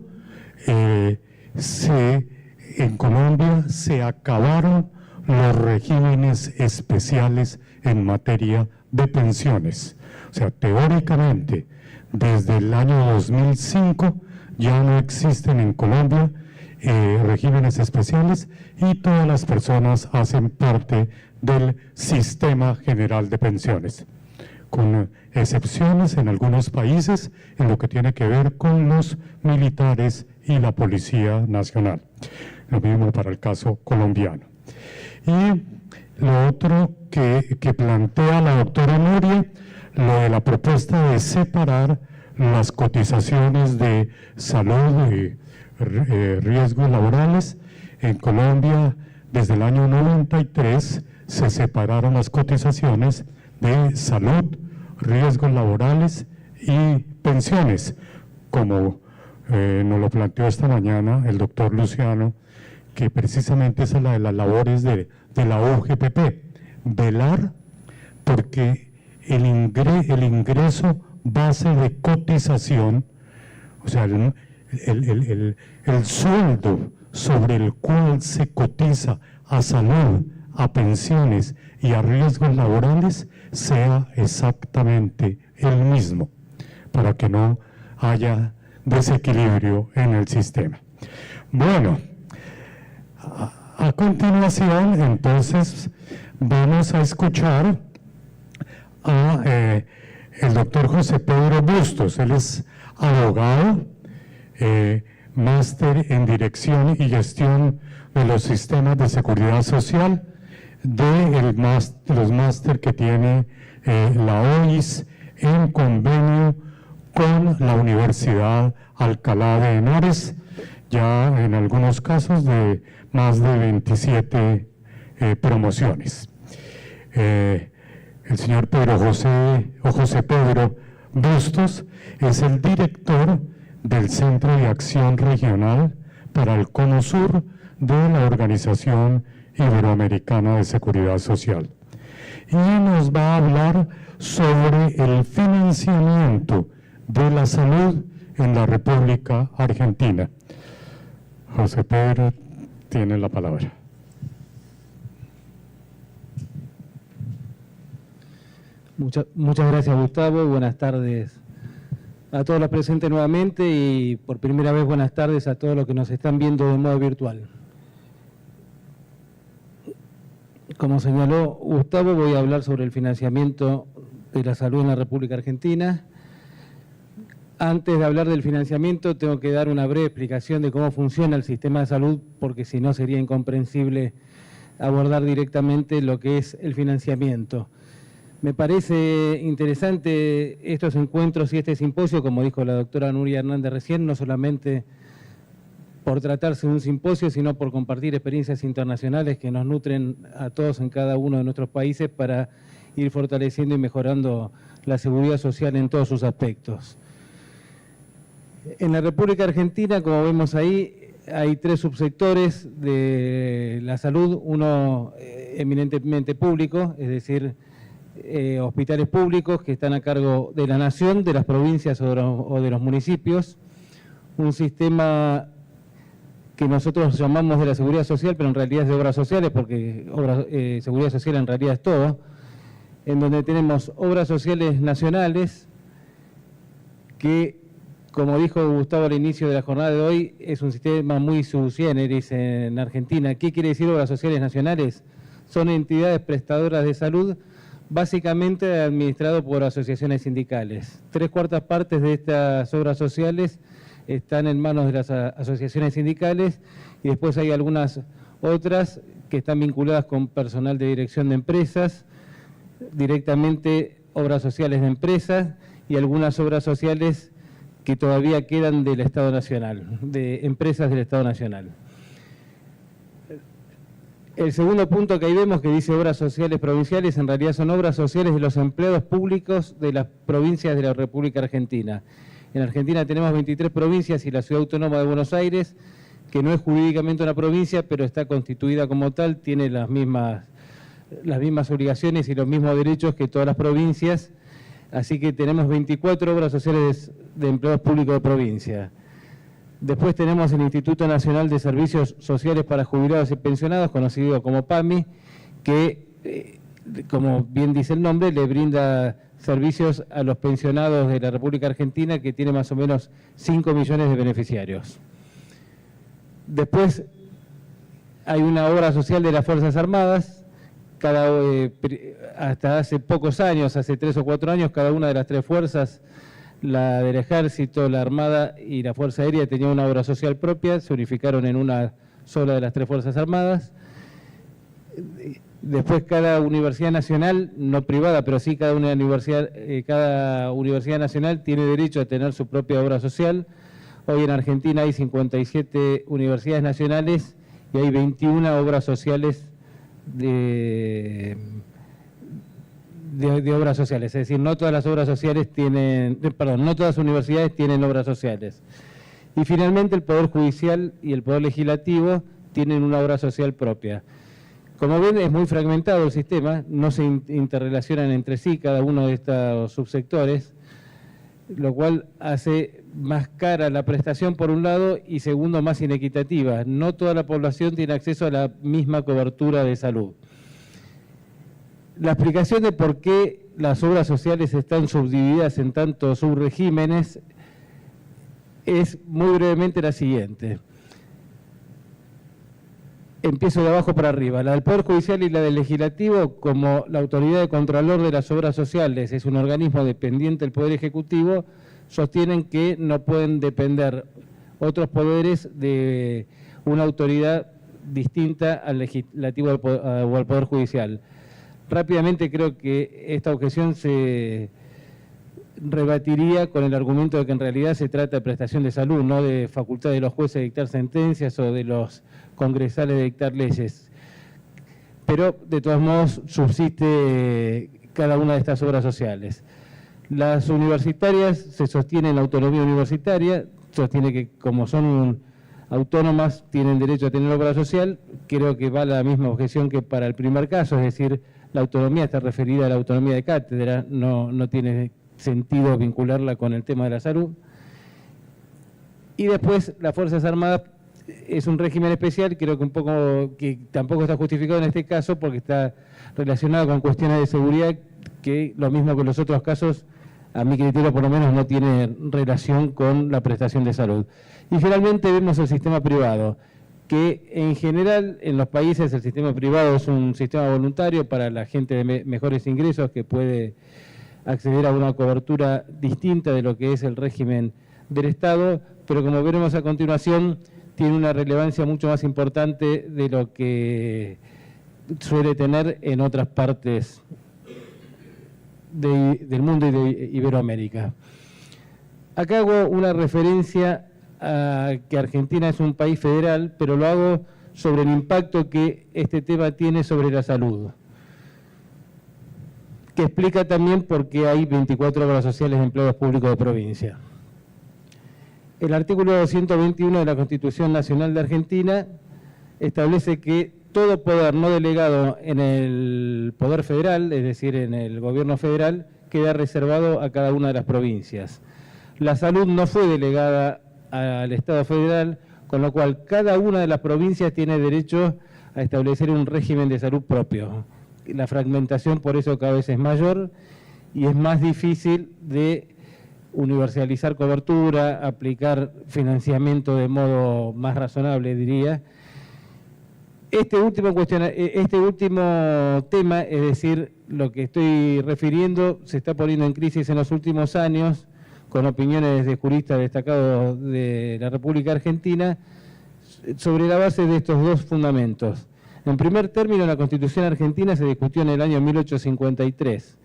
en Colombia se acabaron los regímenes especiales en materia de pensiones. O sea, teóricamente, desde el año 2005 ya no existen en Colombia regímenes especiales y todas las personas hacen parte del sistema general de pensiones, con excepciones en algunos países en lo que tiene que ver con los militares y la Policía Nacional. Lo mismo para el caso colombiano. Y lo otro que plantea la doctora Nuria, lo de la propuesta de separar las cotizaciones de salud y riesgos laborales. En Colombia, desde el año 93, se separaron las cotizaciones de salud, riesgos laborales y pensiones, como nos lo planteó esta mañana el doctor Luciano, que precisamente esa es la de las labores de la UGPP, velar porque el ingreso base de cotización, o sea, el sueldo sobre el cual se cotiza a salud, a pensiones y a riesgos laborales, sea exactamente el mismo, para que no haya desequilibrio en el sistema. Bueno, a continuación, entonces, vamos a escuchar a el doctor José Pedro Bustos. Él es abogado, máster en Dirección y Gestión de los Sistemas de Seguridad Social, de los máster que tiene la OIS en convenio con la Universidad Alcalá de Henares, ya en algunos casos de más de 27 promociones. El señor José Pedro Bustos es el director del Centro de Acción Regional para el Cono Sur de la Organización Iberoamericana de Seguridad Social. Y nos va a hablar sobre el financiamiento de la salud en la República Argentina. José Pedro tiene la palabra. Muchas gracias, Gustavo. Buenas tardes a todos los presentes nuevamente y por primera vez buenas tardes a todos los que nos están viendo de modo virtual. Como señaló Gustavo, voy a hablar sobre el financiamiento de la salud en la República Argentina. Antes de hablar del financiamiento, tengo que dar una breve explicación de cómo funciona el sistema de salud, porque si no sería incomprensible abordar directamente lo que es el financiamiento. Me parece interesante estos encuentros y este simposio, como dijo la doctora Nuria Hernández recién, no solamente por tratarse de un simposio, sino por compartir experiencias internacionales que nos nutren a todos en cada uno de nuestros países para ir fortaleciendo y mejorando la seguridad social en todos sus aspectos. En la República Argentina, como vemos ahí, hay 3 subsectores de la salud, uno eminentemente público, es decir, hospitales públicos que están a cargo de la nación, de las provincias o de los municipios, un sistema que nosotros llamamos de la seguridad social, pero en realidad es de obras sociales, porque seguridad social en realidad es todo, en donde tenemos obras sociales nacionales que, como dijo Gustavo al inicio de la jornada de hoy, es un sistema muy sui generis en Argentina. ¿Qué quiere decir obras sociales nacionales? Son entidades prestadoras de salud, básicamente administrado por asociaciones sindicales. 3/4 partes de estas obras sociales están en manos de las asociaciones sindicales y después hay algunas otras que están vinculadas con personal de dirección de empresas, directamente obras sociales de empresas y algunas obras sociales que todavía quedan del Estado Nacional, de empresas del Estado Nacional. El segundo punto que ahí vemos que dice obras sociales provinciales, en realidad son obras sociales de los empleados públicos de las provincias de la República Argentina. En Argentina tenemos 23 provincias y la Ciudad Autónoma de Buenos Aires, que no es jurídicamente una provincia, pero está constituida como tal, tiene las mismas obligaciones y los mismos derechos que todas las provincias. Así que tenemos 24 obras sociales de empleados públicos de provincia. Después tenemos el Instituto Nacional de Servicios Sociales para Jubilados y Pensionados, conocido como PAMI, que, como bien dice el nombre, le brinda servicios a los pensionados de la República Argentina, que tiene más o menos 5 millones de beneficiarios. Después hay una obra social de las Fuerzas Armadas. Hasta hace pocos años, hace 3 o 4 años, cada una de las 3 fuerzas, la del Ejército, la Armada y la Fuerza Aérea, tenía una obra social propia, se unificaron en una sola de las 3 Fuerzas Armadas. Después cada universidad nacional, no privada, pero sí cada universidad nacional tiene derecho a tener su propia obra social. Hoy en Argentina hay 57 universidades nacionales y hay 21 obras sociales de obras sociales, es decir, no todas las obras sociales no todas las universidades tienen obras sociales. Y finalmente el Poder Judicial y el Poder Legislativo tienen una obra social propia. Como ven, es muy fragmentado el sistema, no se interrelacionan entre sí cada uno de estos subsectores, lo cual hace más cara la prestación por un lado y segundo más inequitativa. No toda la población tiene acceso a la misma cobertura de salud. La explicación de por qué las obras sociales están subdivididas en tantos subregímenes es muy brevemente la siguiente. Empiezo de abajo para arriba. La del Poder Judicial y la del Legislativo, como la autoridad de contralor de las obras sociales es un organismo dependiente del Poder Ejecutivo, sostienen que no pueden depender otros poderes de una autoridad distinta al Legislativo o al Poder Judicial. Rápidamente creo que esta objeción se rebatiría con el argumento de que en realidad se trata de prestación de salud, no de facultad de los jueces de dictar sentencias o de los congresales de dictar leyes. Pero, de todos modos, subsiste cada una de estas obras sociales. Las universitarias se sostienen la autonomía universitaria, sostiene que como son autónomas tienen derecho a tener obra social. Creo que va la misma objeción que para el primer caso, es decir, la autonomía está referida a la autonomía de cátedra, no tiene sentido vincularla con el tema de la salud. Y después las Fuerzas Armadas es un régimen especial, creo que un poco que tampoco está justificado en este caso porque está relacionado con cuestiones de seguridad que lo mismo que los otros casos, a mi criterio por lo menos, no tiene relación con la prestación de salud. Y finalmente vemos el sistema privado, que en general en los países el sistema privado es un sistema voluntario para la gente de mejores ingresos que puede acceder a una cobertura distinta de lo que es el régimen del Estado, pero como veremos a continuación, tiene una relevancia mucho más importante de lo que suele tener en otras partes del mundo y de Iberoamérica. Acá hago una referencia a que Argentina es un país federal, pero lo hago sobre el impacto que este tema tiene sobre la salud, que explica también por qué hay 24 obras sociales de empleados públicos de provincia. El artículo 221 de la Constitución Nacional de Argentina establece que todo poder no delegado en el Poder Federal, es decir, en el Gobierno Federal, queda reservado a cada una de las provincias. La salud no fue delegada al Estado Federal, con lo cual cada una de las provincias tiene derecho a establecer un régimen de salud propio. La fragmentación por eso cada vez es mayor y es más difícil de universalizar cobertura, aplicar financiamiento de modo más razonable, diría. Este último tema, es decir, lo que estoy refiriendo, se está poniendo en crisis en los últimos años, con opiniones de juristas destacados de la República Argentina, sobre la base de estos dos fundamentos. En primer término, la Constitución argentina se discutió en el año 1853.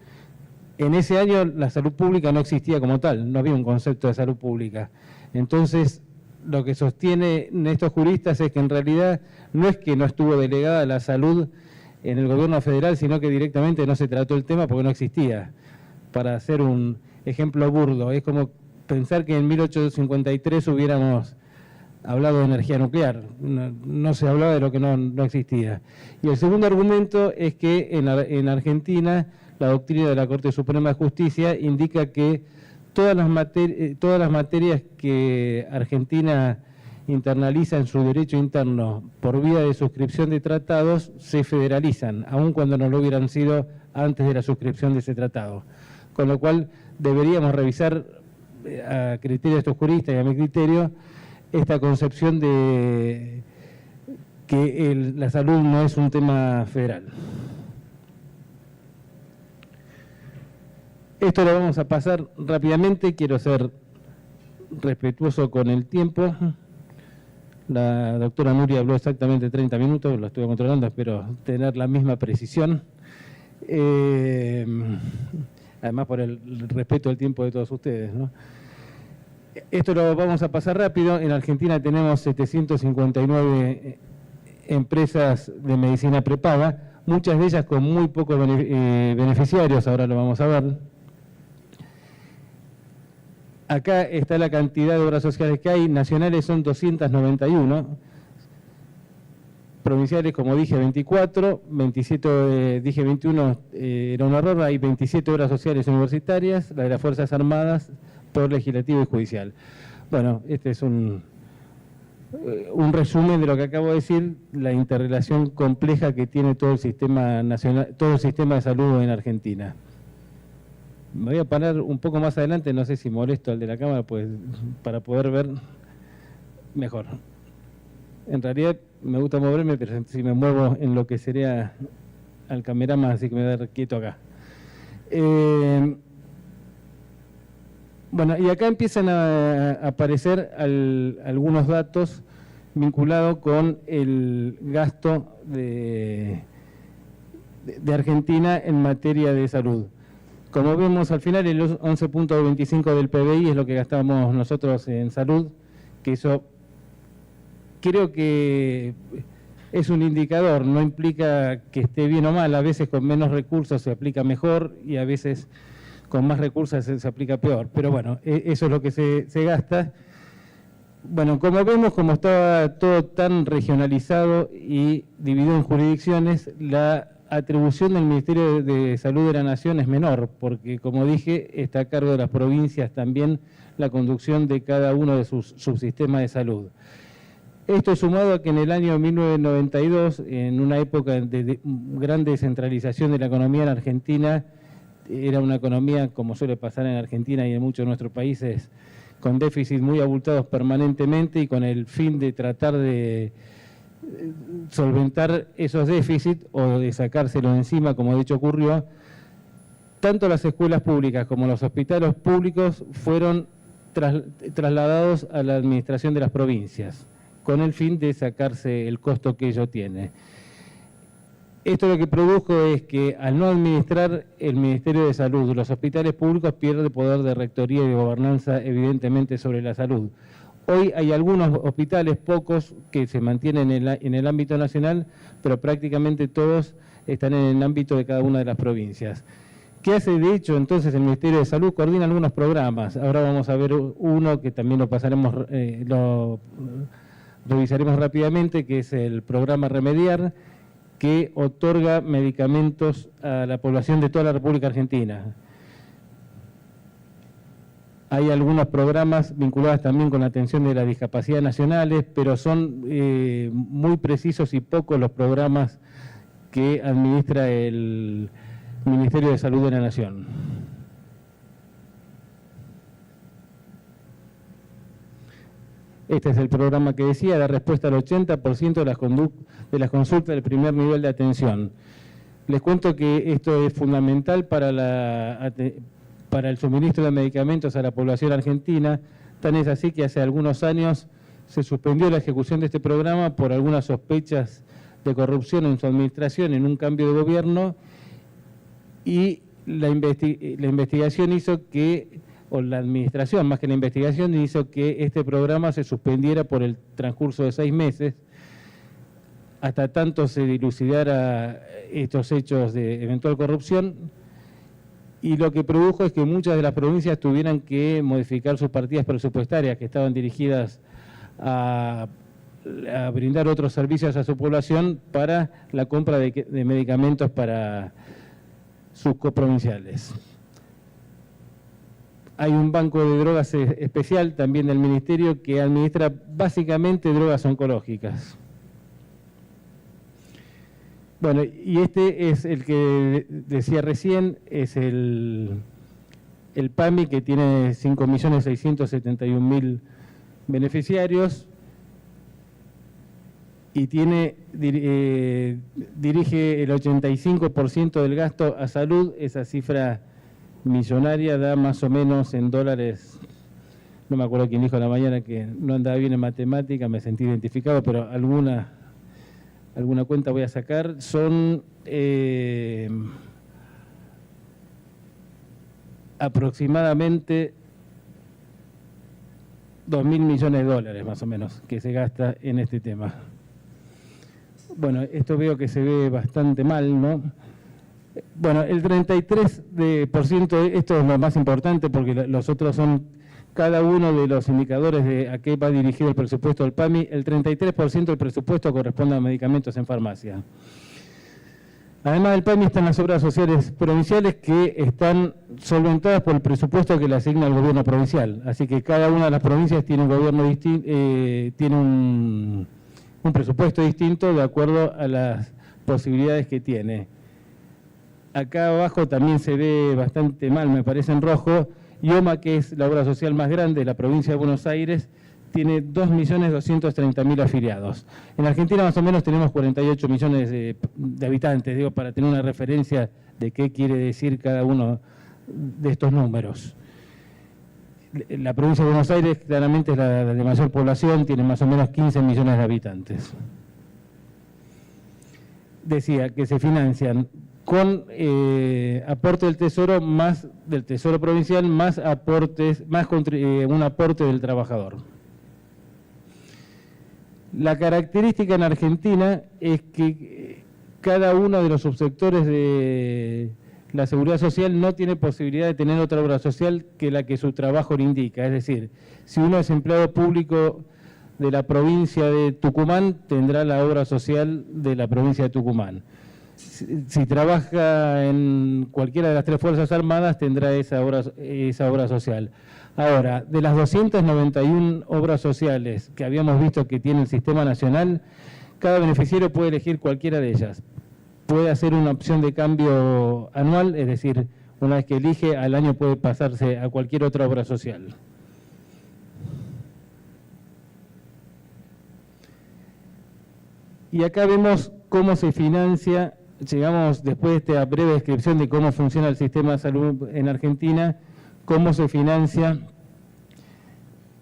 En ese año la salud pública no existía como tal, no había un concepto de salud pública. Entonces, lo que sostienen estos juristas es que en realidad no es que no estuvo delegada la salud en el gobierno federal, sino que directamente no se trató el tema porque no existía. Para hacer un ejemplo burdo, es como pensar que en 1853 hubiéramos hablado de energía nuclear, no se hablaba de lo que no existía. Y el segundo argumento es que en Argentina la doctrina de la Corte Suprema de Justicia indica que todas las materias que Argentina internaliza en su derecho interno por vía de suscripción de tratados se federalizan, aun cuando no lo hubieran sido antes de la suscripción de ese tratado. Con lo cual deberíamos revisar, a criterio de estos juristas y a mi criterio, esta concepción de que la salud no es un tema federal. Esto lo vamos a pasar rápidamente, quiero ser respetuoso con el tiempo. La doctora Nuria habló exactamente 30 minutos, lo estuve controlando, espero tener la misma precisión. Además por el respeto al tiempo de todos ustedes, ¿no? Esto lo vamos a pasar rápido. En Argentina tenemos 759 empresas de medicina prepaga, muchas de ellas con muy pocos beneficiarios, ahora lo vamos a ver. Acá está la cantidad de obras sociales que hay, nacionales son 291, provinciales, como dije, 24, 27, dije 21, era un error, hay 27 obras sociales universitarias, la de las Fuerzas Armadas, Poder Legislativo y Judicial. Bueno, este es un resumen de lo que acabo de decir, la interrelación compleja que tiene todo el sistema nacional, todo el sistema de salud en Argentina. Me voy a parar un poco más adelante, no sé si molesto al de la cámara, pues para poder ver mejor. En realidad me gusta moverme, pero si me muevo en lo que sería al camerama, así que me voy a dar quieto acá. Bueno, y acá empiezan a aparecer algunos datos vinculados con el gasto de Argentina en materia de salud. Como vemos al final, el 11.25 del PBI es lo que gastamos nosotros en salud, que eso creo que es un indicador, no implica que esté bien o mal, a veces con menos recursos se aplica mejor y a veces con más recursos se aplica peor, pero bueno, eso es lo que se gasta. Bueno, como vemos, como estaba todo tan regionalizado y dividido en jurisdicciones, la atribución del Ministerio de Salud de la Nación es menor, porque como dije, está a cargo de las provincias también la conducción de cada uno de sus subsistemas de salud. Esto sumado a que en el año 1992, en una época de gran descentralización de la economía en Argentina, era una economía, como suele pasar en Argentina y en muchos de nuestros países, con déficits muy abultados permanentemente y con el fin de tratar de solventar esos déficits o de sacárselos encima, como de hecho ocurrió, tanto las escuelas públicas como los hospitales públicos fueron trasladados a la administración de las provincias, con el fin de sacarse el costo que ello tiene. Esto lo que produjo es que al no administrar el Ministerio de Salud, los hospitales públicos pierden poder de rectoría y de gobernanza evidentemente sobre la salud. Hoy hay algunos hospitales, pocos, que se mantienen en el ámbito nacional, pero prácticamente todos están en el ámbito de cada una de las provincias. ¿Qué hace de hecho entonces el Ministerio de Salud? Coordina algunos programas. Ahora vamos a ver uno que también lo revisaremos rápidamente, que es el programa Remediar, que otorga medicamentos a la población de toda la República Argentina. Hay algunos programas vinculados también con la atención de las discapacidades nacionales, pero son muy precisos y pocos los programas que administra el Ministerio de Salud de la Nación. Este es el programa que decía, da respuesta al 80% de las consultas del primer nivel de atención. Les cuento que esto es fundamental para el suministro de medicamentos a la población argentina. Tan es así que hace algunos años se suspendió la ejecución de este programa por algunas sospechas de corrupción en su administración, en un cambio de gobierno, y la investigación hizo que, o la administración más que la investigación, hizo que este programa se suspendiera por el transcurso de 6 meses, hasta tanto se dilucidara estos hechos de eventual corrupción, y lo que produjo es que muchas de las provincias tuvieran que modificar sus partidas presupuestarias que estaban dirigidas a brindar otros servicios a su población para la compra de medicamentos para sus coprovinciales. Hay un banco de drogas especial también del Ministerio que administra básicamente drogas oncológicas. Bueno, y este es el que decía recién, es el PAMI, que tiene 5.671.000 beneficiarios y dirige el 85% del gasto a salud. Esa cifra millonaria da más o menos en dólares, no me acuerdo quién dijo a la mañana que no andaba bien en matemática, me sentí identificado, pero alguna cuenta voy a sacar. Son aproximadamente 2.000 millones de dólares más o menos que se gasta en este tema. Bueno, esto veo que se ve bastante mal, ¿no? Bueno, el 33%, esto es lo más importante porque los otros son cada uno de los indicadores de a qué va dirigido el presupuesto del PAMI. El 33% del presupuesto corresponde a medicamentos en farmacia. Además del PAMI están las obras sociales provinciales que están solventadas por el presupuesto que le asigna el gobierno provincial. Así que cada una de las provincias tiene un gobierno distinto, tiene un presupuesto distinto de acuerdo a las posibilidades que tiene. Acá abajo también se ve bastante mal, me parece en rojo. IOMA, que es la obra social más grande de la provincia de Buenos Aires, tiene 2.230.000 afiliados. En Argentina más o menos tenemos 48 millones de habitantes, digo, para tener una referencia de qué quiere decir cada uno de estos números. La provincia de Buenos Aires claramente es la de mayor población, tiene más o menos 15 millones de habitantes. Decía que se financian con aporte del Tesoro más del Tesoro Provincial, más aportes, un aporte del trabajador. La característica en Argentina es que cada uno de los subsectores de la seguridad social no tiene posibilidad de tener otra obra social que la que su trabajo le indica. Es decir, si uno es empleado público de la provincia de Tucumán, tendrá la obra social de la provincia de Tucumán. Si trabaja en cualquiera de las 3 Fuerzas Armadas, tendrá esa obra social. Ahora, de las 291 obras sociales que habíamos visto que tiene el Sistema Nacional, cada beneficiario puede elegir cualquiera de ellas. Puede hacer una opción de cambio anual, es decir, una vez que elige, al año puede pasarse a cualquier otra obra social. Y acá vemos cómo se financia llegamos, después de esta breve descripción de cómo funciona el sistema de salud en Argentina, cómo se financia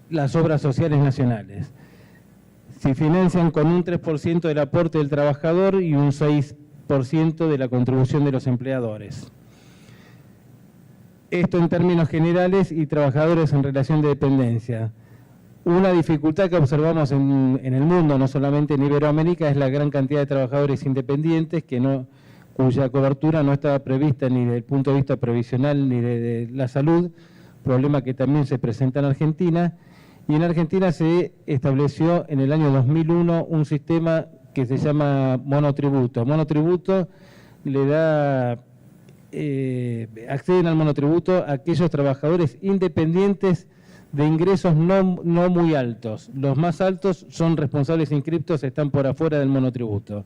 las obras sociales nacionales. Se financian con un 3% del aporte del trabajador y un 6% de la contribución de los empleadores. Esto en términos generales y trabajadores en relación de dependencia. Una dificultad que observamos en el mundo, no solamente en Iberoamérica, es la gran cantidad de trabajadores independientes cuya cobertura no estaba prevista ni desde el punto de vista previsional ni de la salud, problema que también se presenta en Argentina. Y en Argentina se estableció en el año 2001 un sistema que se llama monotributo. Monotributo le da, acceden al monotributo a aquellos trabajadores independientes de ingresos no muy altos. Los más altos son responsables inscriptos, están por afuera del monotributo.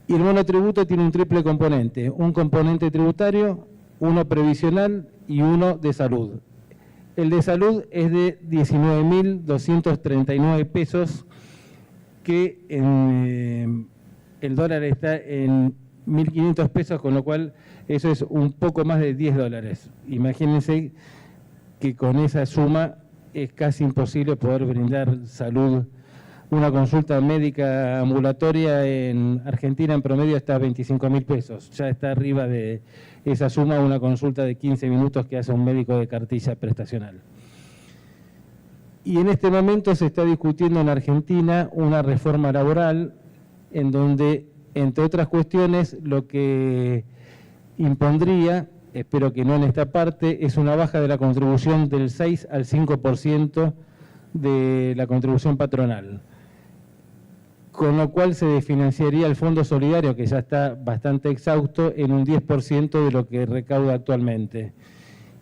Y el monotributo tiene un triple componente, un componente tributario, uno previsional y uno de salud. El de salud es de 19.239 pesos, que el dólar está en 1.500 pesos, con lo cual eso es un poco más de $10. Imagínense que con esa suma es casi imposible poder brindar salud. Una consulta médica ambulatoria en Argentina en promedio está a 25.000 pesos. Ya está arriba de esa suma una consulta de 15 minutos que hace un médico de cartilla prestacional. Y en este momento se está discutiendo en Argentina una reforma laboral en donde, entre otras cuestiones, lo que impondría, espero que no en esta parte, es una baja de la contribución del 6 al 5% de la contribución patronal, con lo cual se desfinanciaría el Fondo Solidario, que ya está bastante exhausto, en un 10% de lo que recauda actualmente.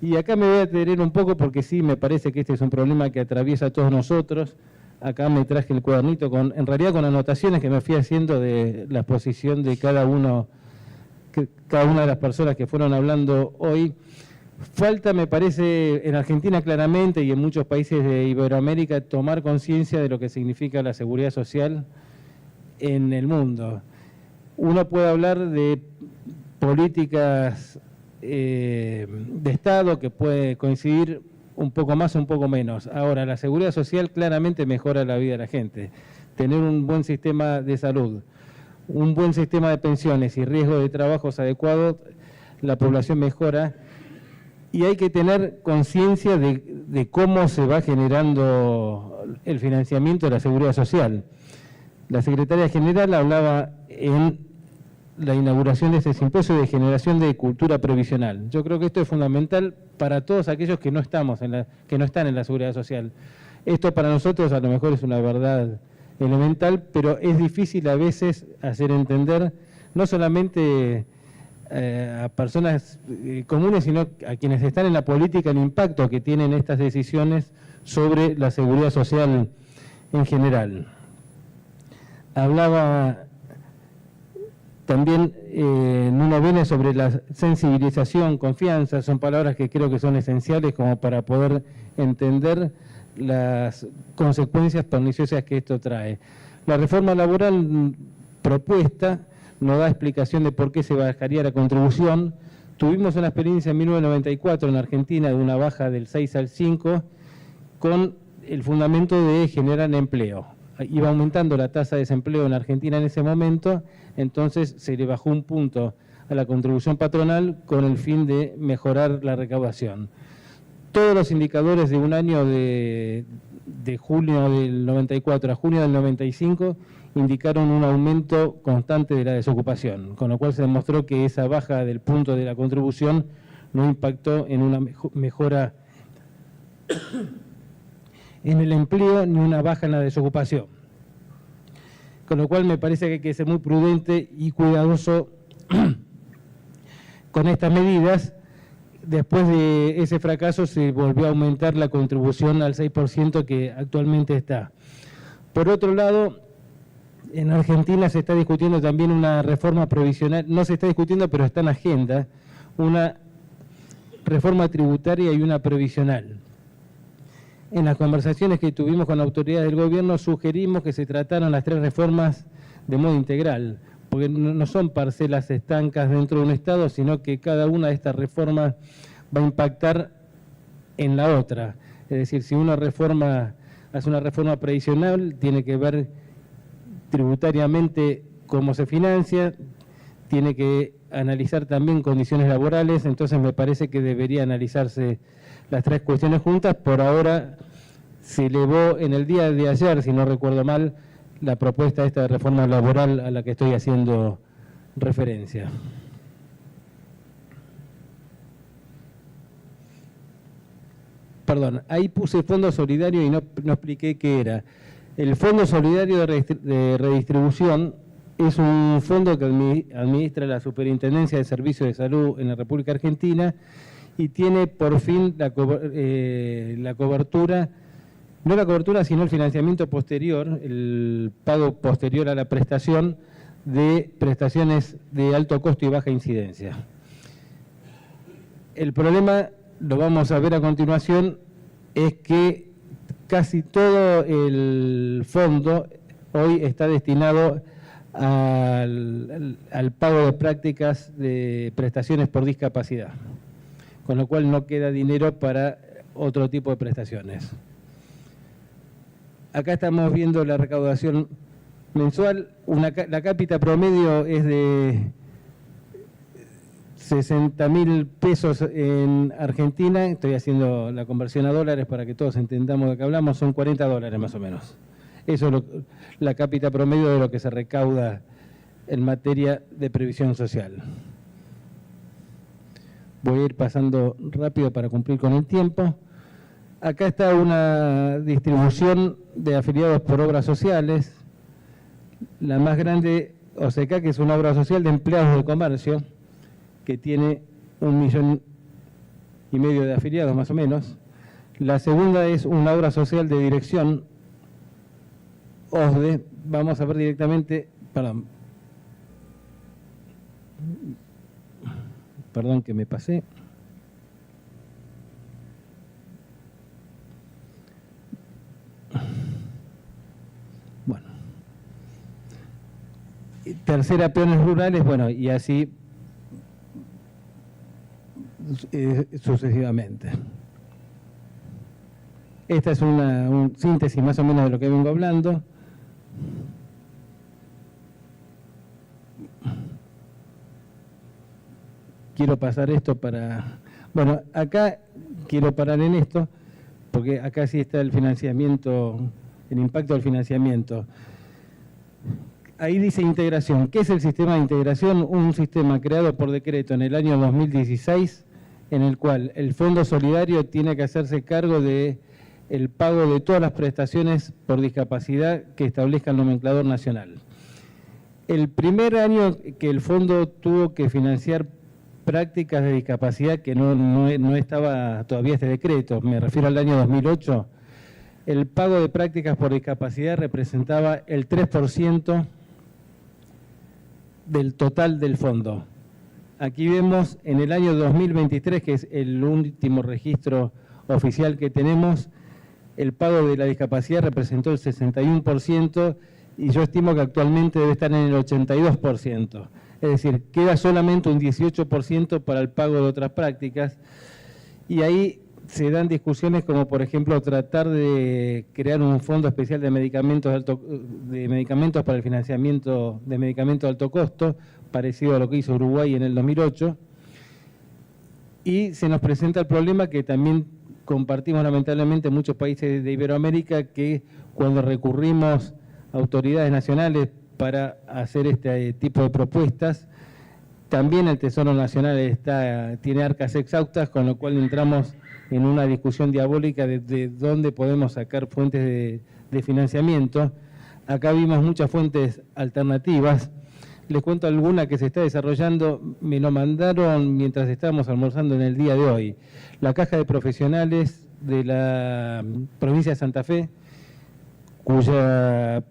Y acá me voy a detener un poco porque sí, me parece que este es un problema que atraviesa a todos nosotros. Acá me traje el cuadernito, en realidad con anotaciones que me fui haciendo de la exposición de cada una de las personas que fueron hablando hoy. Falta, me parece, en Argentina claramente y en muchos países de Iberoamérica, tomar conciencia de lo que significa la seguridad social en el mundo. Uno puede hablar de políticas de Estado que puede coincidir un poco más o un poco menos. Ahora, la seguridad social claramente mejora la vida de la gente. Tener un buen sistema de salud, un buen sistema de pensiones y riesgo de trabajos adecuados, la población mejora. Y hay que tener conciencia de cómo se va generando el financiamiento de la seguridad social. La secretaria general hablaba en la inauguración de ese simposio de generación de cultura previsional. Yo creo que esto es fundamental para todos aquellos que no están en la seguridad social. Esto para nosotros a lo mejor es una verdad elemental, pero es difícil a veces hacer entender, no solamente a personas comunes, sino a quienes están en la política, el impacto que tienen estas decisiones sobre la seguridad social en general. Hablaba también Nuno Vélez sobre la sensibilización, confianza, son palabras que creo que son esenciales como para poder entender las consecuencias perniciosas que esto trae. La reforma laboral propuesta no da explicación de por qué se bajaría la contribución. Tuvimos una experiencia en 1994 en Argentina de una baja del 6 al 5 con el fundamento de generar empleo. Iba aumentando la tasa de desempleo en Argentina en ese momento, entonces se le bajó un punto a la contribución patronal con el fin de mejorar la recaudación. Todos los indicadores de un año de junio del 94 a junio del 95 indicaron un aumento constante de la desocupación, con lo cual se demostró que esa baja del punto de la contribución no impactó en una mejora en el empleo ni una baja en la desocupación. Con lo cual me parece que hay que ser muy prudente y cuidadoso con estas medidas. Después de ese fracaso se volvió a aumentar la contribución al 6% que actualmente está. Por otro lado, en Argentina se está discutiendo también una reforma provisional, no se está discutiendo pero está en agenda, una reforma tributaria y una previsional. En las conversaciones que tuvimos con autoridades del gobierno sugerimos que se trataran las tres reformas de modo integral. porque no son parcelas estancas dentro de un Estado, sino que cada una de estas reformas va a impactar en la otra. Es decir, si una reforma hace una reforma previsional, tiene que ver tributariamente cómo se financia, tiene que analizar también condiciones laborales, entonces me parece que debería analizarse las tres cuestiones juntas. Por ahora se elevó en el día de ayer, si no recuerdo mal, la propuesta esta de reforma laboral a la que estoy haciendo referencia. Perdón, ahí puse Fondo Solidario y no expliqué qué era. El Fondo Solidario de Redistribución es un fondo que administra la Superintendencia de Servicios de Salud en la República Argentina y tiene por fin la cobertura, no la cobertura, sino el financiamiento posterior, el pago posterior a la prestación de prestaciones de alto costo y baja incidencia. El problema, lo vamos a ver a continuación, es que casi todo el fondo hoy está destinado al pago de prácticas de prestaciones por discapacidad, con lo cual no queda dinero para otro tipo de prestaciones. Acá estamos viendo la recaudación mensual, la cápita promedio es de 60.000 pesos en Argentina, estoy haciendo la conversión a dólares para que todos entendamos de qué hablamos, son $40 más o menos. Eso es la cápita promedio de lo que se recauda en materia de previsión social. Voy a ir pasando rápido para cumplir con el tiempo. Acá está una distribución de afiliados por obras sociales. La más grande, OSECA, que es una obra social de empleados de comercio, que tiene 1,5 millones de afiliados más o menos. La segunda es una obra social de dirección, OSDE. Vamos a ver directamente, perdón que me pasé. Bueno. Tercera, peones rurales, bueno, y así sucesivamente. Esta es un síntesis más o menos de lo que vengo hablando. Quiero pasar esto para... Bueno, acá quiero parar en esto, porque acá sí está el financiamiento, el impacto del financiamiento. Ahí dice integración. ¿Qué es el sistema de integración? Un sistema creado por decreto en el año 2016, en el cual el Fondo Solidario tiene que hacerse cargo de el pago de todas las prestaciones por discapacidad que establezca el nomenclador nacional. El primer año que el fondo tuvo que financiar prácticas de discapacidad, que no estaba todavía este decreto, me refiero al año 2008, el pago de prácticas por discapacidad representaba el 3% del total del fondo. Aquí vemos en el año 2023, que es el último registro oficial que tenemos, el pago de la discapacidad representó el 61% y yo estimo que actualmente debe estar en el 82%. Es decir, queda solamente un 18% para el pago de otras prácticas y ahí se dan discusiones como, por ejemplo, tratar de crear un fondo especial de medicamentos para el financiamiento de medicamentos de alto costo, parecido a lo que hizo Uruguay en el 2008. Y se nos presenta el problema que también compartimos lamentablemente en muchos países de Iberoamérica, que cuando recurrimos a autoridades nacionales para hacer este tipo de propuestas, también el Tesoro Nacional tiene arcas exhaustas, con lo cual entramos en una discusión diabólica de dónde podemos sacar fuentes de financiamiento. Acá vimos muchas fuentes alternativas. Les cuento alguna que se está desarrollando, me lo mandaron mientras estábamos almorzando en el día de hoy. La Caja de Profesionales de la provincia de Santa Fe, cuya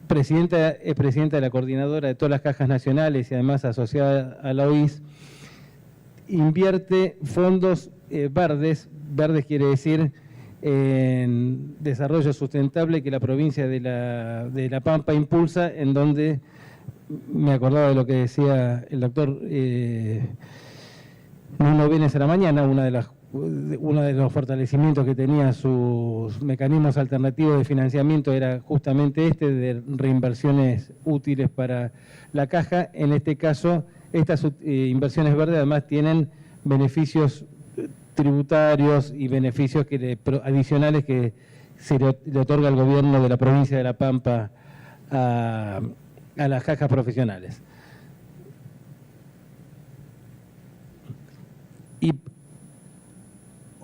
presidenta es presidenta de la coordinadora de todas las cajas nacionales y además asociada a la OIS, invierte fondos verdes quiere decir en desarrollo sustentable, que la provincia de La Pampa impulsa, en donde me acordaba de lo que decía el doctor Nuno Vélez a la mañana, uno de los fortalecimientos que tenía sus mecanismos alternativos de financiamiento era justamente de reinversiones útiles para la caja. En este caso, estas inversiones verdes además tienen beneficios tributarios y beneficios adicionales que se le otorga al gobierno de la provincia de La Pampa a las cajas profesionales. Y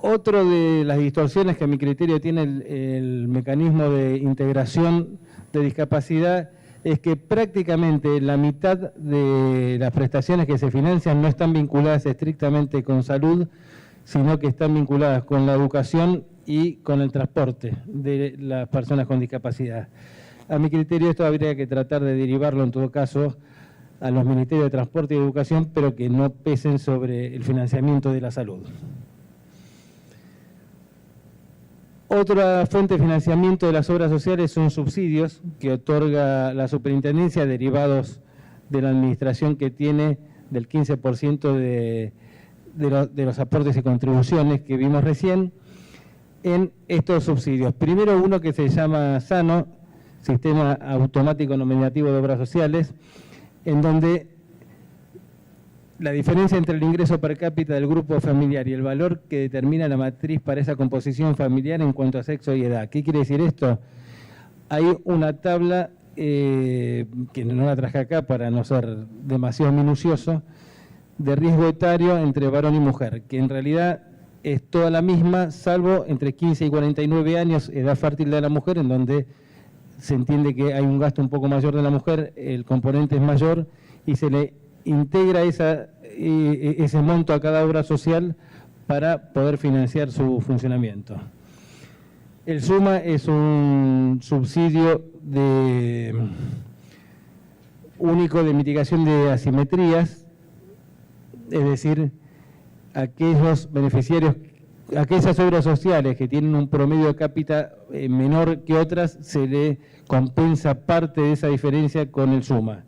otro de las distorsiones que a mi criterio tiene el mecanismo de integración de discapacidad es que prácticamente la mitad de las prestaciones que se financian no están vinculadas estrictamente con salud, sino que están vinculadas con la educación y con el transporte de las personas con discapacidad. A mi criterio esto habría que tratar de derivarlo en todo caso a los Ministerios de Transporte y Educación, pero que no pesen sobre el financiamiento de la salud. Otra fuente de financiamiento de las obras sociales son subsidios que otorga la superintendencia derivados de la administración que tiene del 15% de los aportes y contribuciones que vimos recién en estos subsidios. Primero uno que se llama SANO, Sistema Automático Nominativo de Obras Sociales, en donde la diferencia entre el ingreso per cápita del grupo familiar y el valor que determina la matriz para esa composición familiar en cuanto a sexo y edad. ¿Qué quiere decir esto? Hay una tabla, que no la traje acá para no ser demasiado minucioso, de riesgo etario entre varón y mujer, que en realidad es toda la misma, salvo entre 15 y 49 años, edad fértil de la mujer, en donde se entiende que hay un gasto un poco mayor de la mujer, el componente es mayor, y se le integra ese monto a cada obra social para poder financiar su funcionamiento. El SUMA es un subsidio único de mitigación de asimetrías, es decir, aquellos beneficiarios, aquellas obras sociales que tienen un promedio de cápita menor que otras, se le compensa parte de esa diferencia con el SUMA.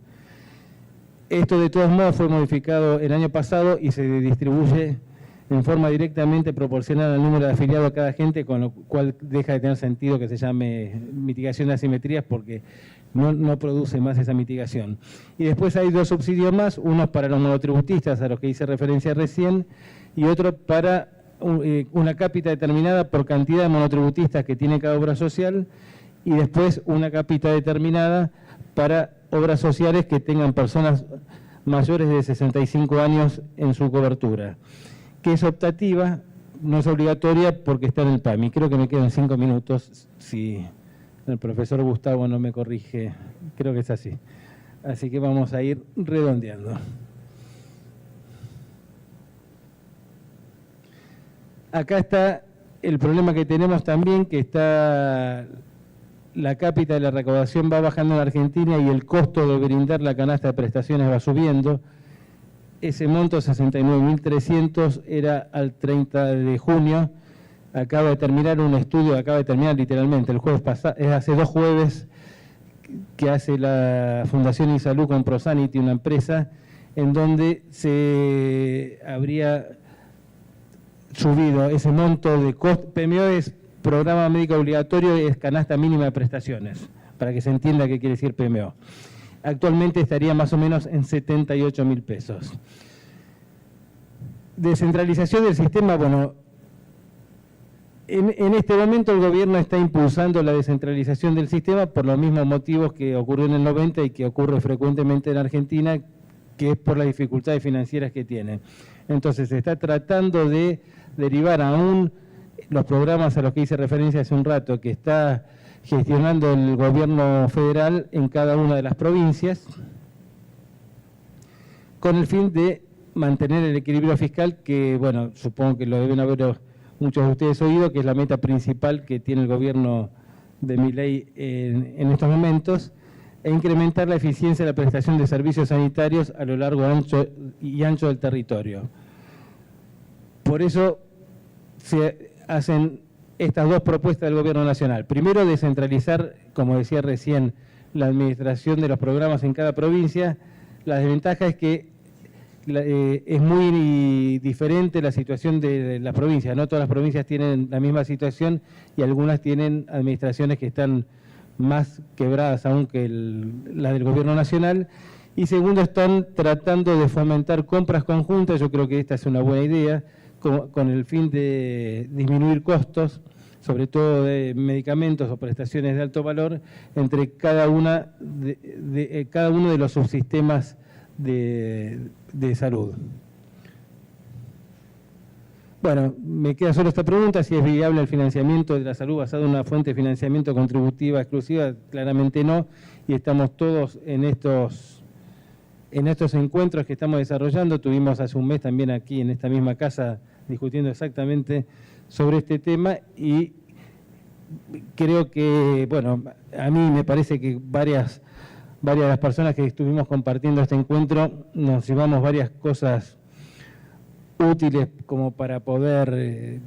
Esto de todos modos fue modificado el año pasado y se distribuye en forma directamente proporcional al número de afiliados a cada agente, con lo cual deja de tener sentido que se llame mitigación de asimetrías porque no produce más esa mitigación. Y después hay dos subsidios más, uno para los monotributistas, a los que hice referencia recién, y otro para una cápita determinada por cantidad de monotributistas que tiene cada obra social, y después una cápita determinada para obras sociales que tengan personas mayores de 65 años en su cobertura, que es optativa, no es obligatoria porque está en el PAMI. Creo que me quedan 5 minutos, si el profesor Gustavo no me corrige, creo que es así. Así que vamos a ir redondeando. Acá está el problema que tenemos también, que está la cápita de la recaudación va bajando en Argentina y el costo de brindar la canasta de prestaciones va subiendo. Ese monto, 69.300, era al 30 de junio. Acaba de terminar un estudio, acaba de terminar literalmente el jueves pasado, es hace 2 jueves que hace la Fundación ISalud con Prosanity, una empresa, en donde se habría subido ese monto de costo. PMO es Programa Médico Obligatorio, es canasta mínima de prestaciones, para que se entienda qué quiere decir PMO. Actualmente estaría más o menos en 78.000 pesos. Descentralización del sistema, bueno, en este momento el gobierno está impulsando la descentralización del sistema por los mismos motivos que ocurrió en el 90 y que ocurre frecuentemente en Argentina, que es por las dificultades financieras que tiene. Entonces se está tratando de derivar aún los programas a los que hice referencia hace un rato, que está gestionando el gobierno federal en cada una de las provincias, con el fin de mantener el equilibrio fiscal, que, bueno, supongo que lo deben haber muchos de ustedes oído, que es la meta principal que tiene el gobierno de Milei en estos momentos, e incrementar la eficiencia de la prestación de servicios sanitarios a lo largo y ancho del territorio. Por eso se hacen estas dos propuestas del Gobierno Nacional. Primero, descentralizar, como decía recién, la administración de los programas en cada provincia. La desventaja es que es muy diferente la situación de las provincias. No todas las provincias tienen la misma situación y algunas tienen administraciones que están más quebradas aún que la del gobierno nacional. Y segundo, están tratando de fomentar compras conjuntas. Yo creo que esta es una buena idea, con el fin de disminuir costos, sobre todo de medicamentos o prestaciones de alto valor, entre cada uno de los subsistemas de salud. Bueno, me queda solo esta pregunta: si es viable el financiamiento de la salud basado en una fuente de financiamiento contributiva exclusiva. Claramente no, y estamos todos en estos encuentros que estamos desarrollando. Tuvimos hace un mes también aquí en esta misma casa discutiendo exactamente sobre este tema, y creo que, bueno, a mí me parece que varias de las personas que estuvimos compartiendo este encuentro nos llevamos varias cosas útiles como para poder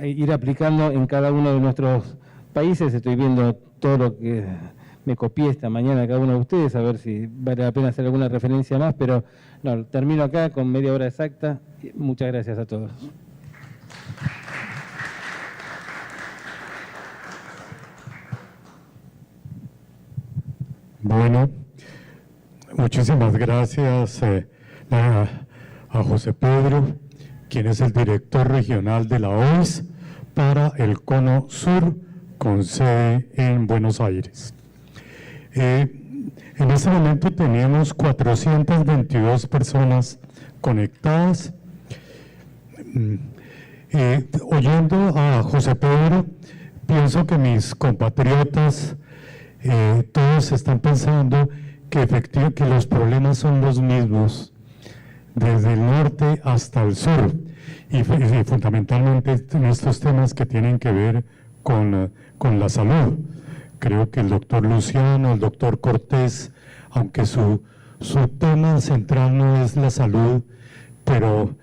ir aplicando en cada uno de nuestros países. Estoy viendo todo lo que me copié esta mañana cada uno de ustedes, a ver si vale la pena hacer alguna referencia más, pero no, termino acá con media hora exacta. Muchas gracias a todos. Bueno, muchísimas gracias a José Pedro, quien es el director regional de la OIS para el Cono Sur, con sede en Buenos Aires. En este momento tenemos 422 personas conectadas. Oyendo a José Pedro, pienso que mis compatriotas todos están pensando que efectivamente los problemas son los mismos desde el norte hasta el sur, y fundamentalmente en estos temas que tienen que ver con la salud. Creo que el doctor Luciano, el doctor Cortés, aunque su tema central no es la salud, pero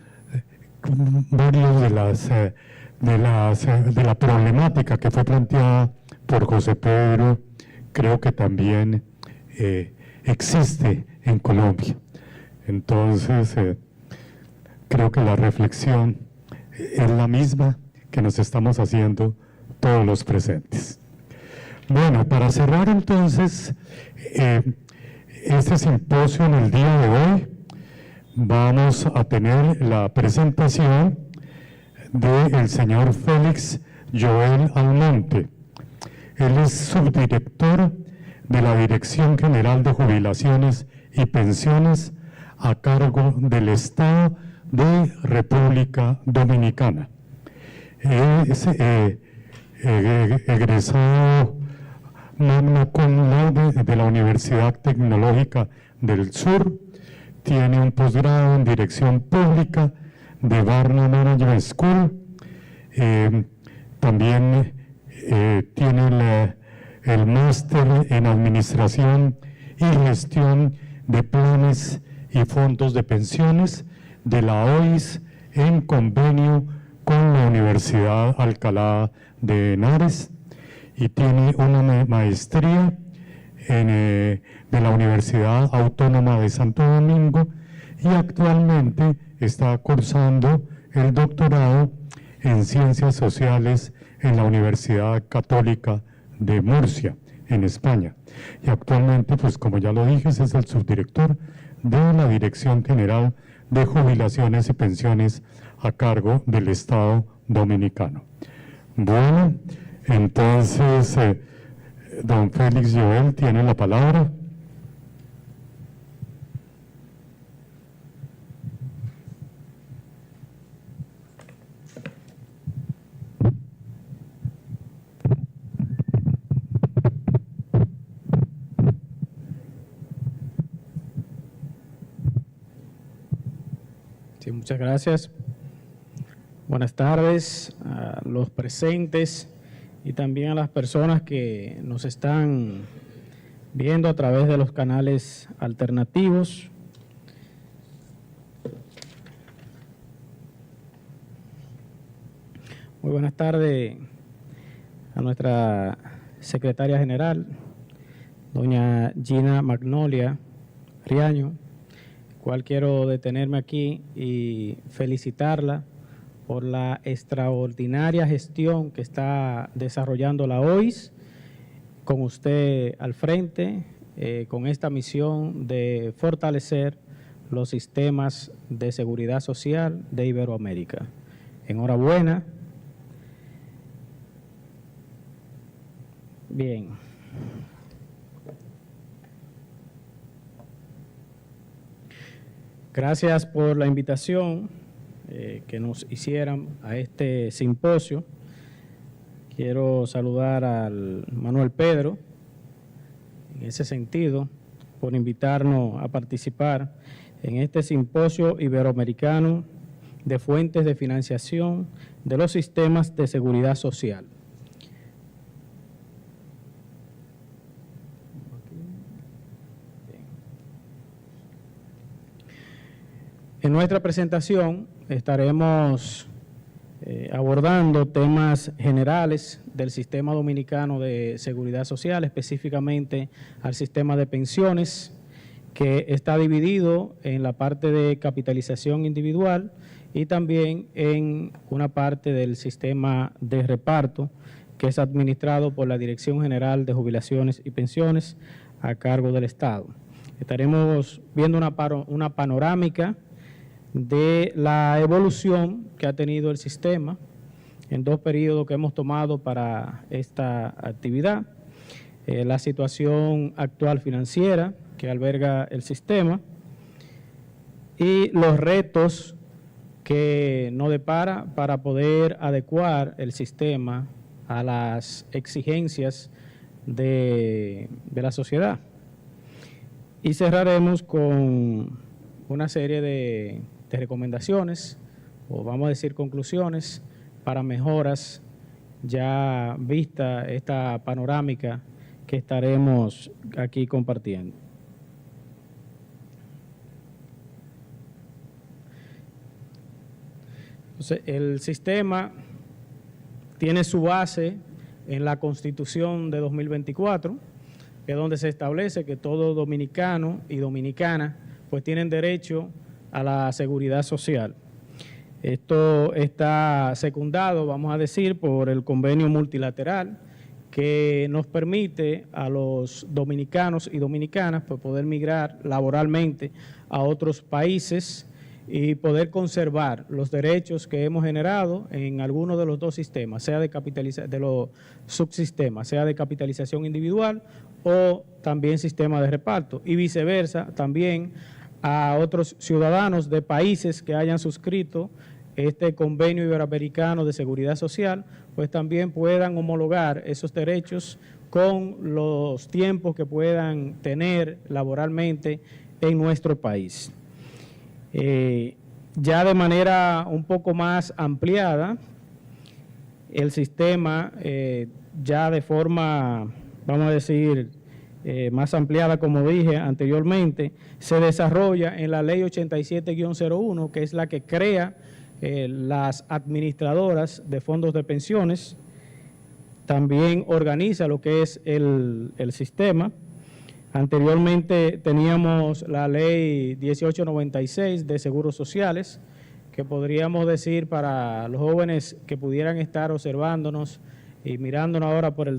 varios de la problemática que fue planteada por José Pedro, creo que también existe en Colombia. Entonces, creo que la reflexión es la misma que nos estamos haciendo todos los presentes. Bueno, para cerrar entonces este simposio en el día de hoy, vamos a tener la presentación del señor Félix Joel Almonte. Él es subdirector de la Dirección General de Jubilaciones y Pensiones a cargo del Estado de República Dominicana. Es egresado magna cum laude de la Universidad Tecnológica del Sur. Tiene un posgrado en Dirección Pública de Barna Management School. También tiene el máster en Administración y Gestión de Planes y Fondos de Pensiones de la OIS en convenio con la Universidad Alcalá de Henares, y tiene una maestría de la Universidad Autónoma de Santo Domingo, y actualmente está cursando el doctorado en Ciencias Sociales en la Universidad Católica de Murcia, en España. Y actualmente, pues como ya lo dije, es el subdirector de la Dirección General de Jubilaciones y Pensiones a cargo del Estado Dominicano. Bueno, entonces, don Félix Joel tiene la palabra. Sí, muchas gracias. Buenas tardes a los presentes y también a las personas que nos están viendo a través de los canales alternativos. Muy buenas tardes a nuestra secretaria general, doña Gina Magnolia Riaño, cual quiero detenerme aquí y felicitarla por la extraordinaria gestión que está desarrollando la OIS, con usted al frente, con esta misión de fortalecer los sistemas de seguridad social de Iberoamérica. Enhorabuena. Bien. Gracias por la invitación que nos hicieran a este simposio. Quiero saludar al Manuel Pedro, en ese sentido, por invitarnos a participar en este simposio iberoamericano de fuentes de financiación de los sistemas de seguridad social. En nuestra presentación estaremos abordando temas generales del sistema dominicano de seguridad social, específicamente al sistema de pensiones, que está dividido en la parte de capitalización individual y también en una parte del sistema de reparto, que es administrado por la Dirección General de Jubilaciones y Pensiones a cargo del Estado. Estaremos viendo una panorámica de la evolución que ha tenido el sistema en 2 periodos que hemos tomado para esta actividad, la situación actual financiera que alberga el sistema y los retos que nos depara para poder adecuar el sistema a las exigencias de la sociedad. Y cerraremos con una serie de recomendaciones, o vamos a decir conclusiones, para mejoras ya vista esta panorámica que estaremos aquí compartiendo. Entonces, el sistema tiene su base en la Constitución de 2024, que es donde se establece que todo dominicano y dominicana pues tienen derecho a la seguridad social. Esto está secundado, vamos a decir, por el convenio multilateral que nos permite a los dominicanos y dominicanas pues, poder migrar laboralmente a otros países y poder conservar los derechos que hemos generado en alguno de los 2 sistemas, sea de los subsistemas, sea de capitalización individual o también sistema de reparto, y viceversa también a otros ciudadanos de países que hayan suscrito este convenio iberoamericano de seguridad social, pues también puedan homologar esos derechos con los tiempos que puedan tener laboralmente en nuestro país. Ya de manera un poco más ampliada, el sistema ya de forma, vamos a decir, más ampliada, como dije anteriormente, se desarrolla en la Ley 87-01, que es la que crea las administradoras de fondos de pensiones, también organiza lo que es el sistema. Anteriormente teníamos la Ley 1896 de Seguros Sociales, que podríamos decir para los jóvenes que pudieran estar observándonos y mirándonos ahora por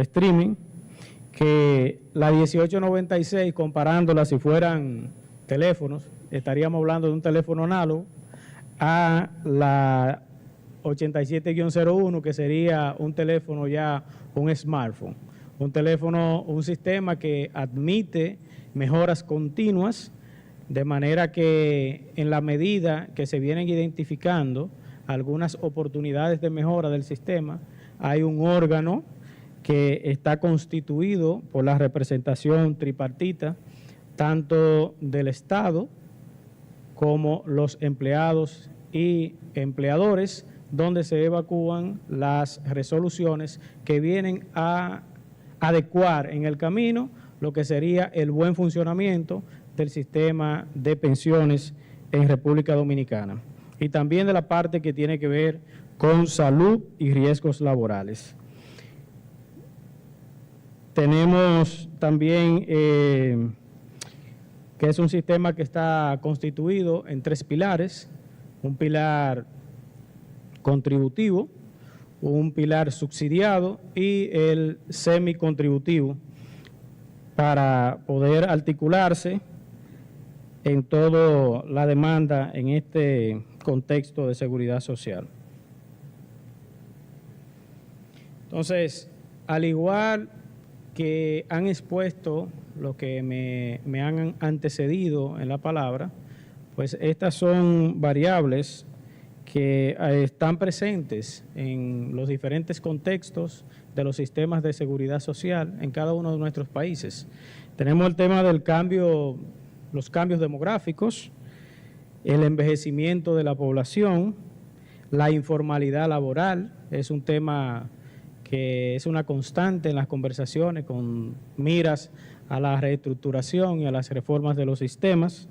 streaming, que la 1896, comparándola si fueran teléfonos, estaríamos hablando de un teléfono análogo, a la 87-01, que sería un teléfono ya, un smartphone, un teléfono, un sistema que admite mejoras continuas, de manera que en la medida que se vienen identificando algunas oportunidades de mejora del sistema, hay un órgano que está constituido por la representación tripartita, tanto del Estado como los empleados y empleadores, donde se evacúan las resoluciones que vienen a adecuar en el camino lo que sería el buen funcionamiento del sistema de pensiones en República Dominicana, y también de la parte que tiene que ver con salud y riesgos laborales. Tenemos también que es un sistema que está constituido en 3 pilares: un pilar contributivo, un pilar subsidiado y el semicontributivo, para poder articularse en toda la demanda en este contexto de seguridad social. Entonces, al igual que han expuesto lo que me han antecedido en la palabra, pues estas son variables que están presentes en los diferentes contextos de los sistemas de seguridad social en cada uno de nuestros países. Tenemos el tema del cambio, los cambios demográficos, el envejecimiento de la población, la informalidad laboral, es un tema que es una constante en las conversaciones con miras a la reestructuración y a las reformas de los sistemas.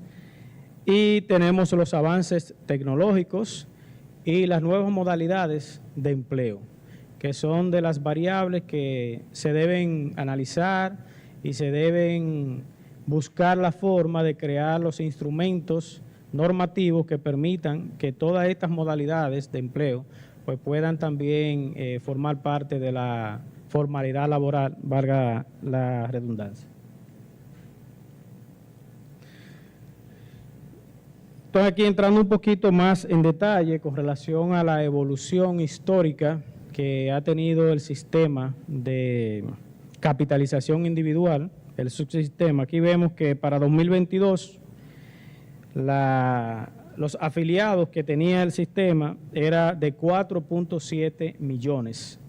Y tenemos los avances tecnológicos y las nuevas modalidades de empleo, que son de las variables que se deben analizar y se deben buscar la forma de crear los instrumentos normativos que permitan que todas estas modalidades de empleo pues puedan también formar parte de la formalidad laboral, valga la redundancia. Estoy aquí entrando un poquito más en detalle con relación a la evolución histórica que ha tenido el sistema de capitalización individual, el subsistema. Aquí vemos que para 2022 los afiliados que tenía el sistema era de 4.7 millones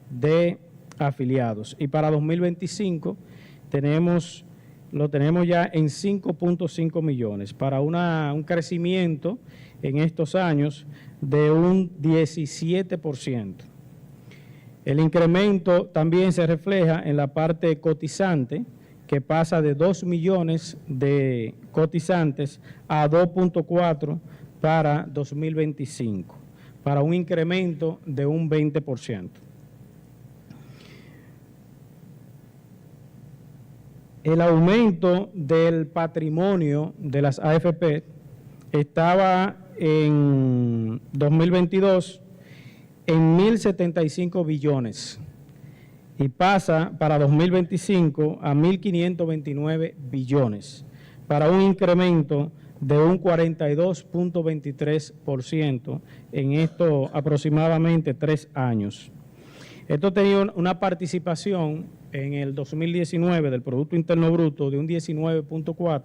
de afiliados, y para 2025 lo tenemos ya en 5.5 millones, para un crecimiento en estos años de un 17%. El incremento también se refleja en la parte cotizante, que pasa de 2 millones de cotizantes a 2.4 para 2025, para un incremento de un 20%. El aumento del patrimonio de las AFP estaba en 2022 en 1.075 billones y pasa para 2025 a 1.529 billones, para un incremento de un 42.23% en estos aproximadamente 3 años. Esto tenía una participación en el 2019 del Producto Interno Bruto de un 19.4%,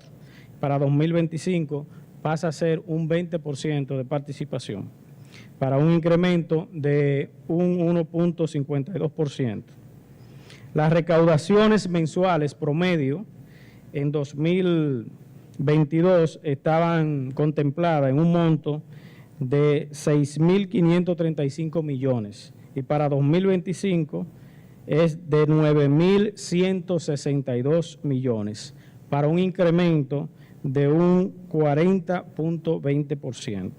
para 2025 pasa a ser un 20% de participación, para un incremento de un 1.52%. Las recaudaciones mensuales promedio en 2022 estaban contempladas en un monto de 6.535 millones y para 2025 es de 9.162 millones, para un incremento de un 40.20%.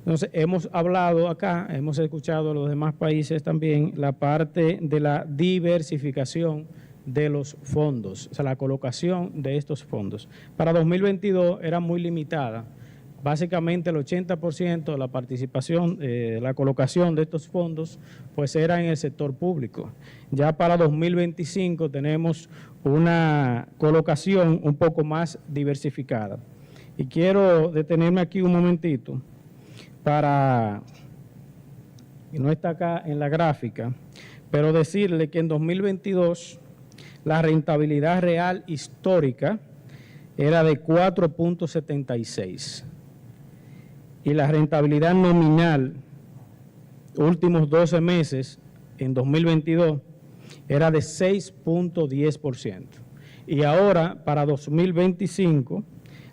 Entonces, hemos hablado acá, hemos escuchado a los demás países también, la parte de la diversificación de los fondos, o sea, la colocación de estos fondos. Para 2022 era muy limitada. Básicamente el 80% de la participación, la colocación de estos fondos, pues era en el sector público. Ya para 2025 tenemos una colocación un poco más diversificada. Y quiero detenerme aquí un momentito para, y no está acá en la gráfica, pero decirle que en 2022 la rentabilidad real histórica era de 4.76 y la rentabilidad nominal últimos 12 meses en 2022 era de 6.10%. Y ahora para 2025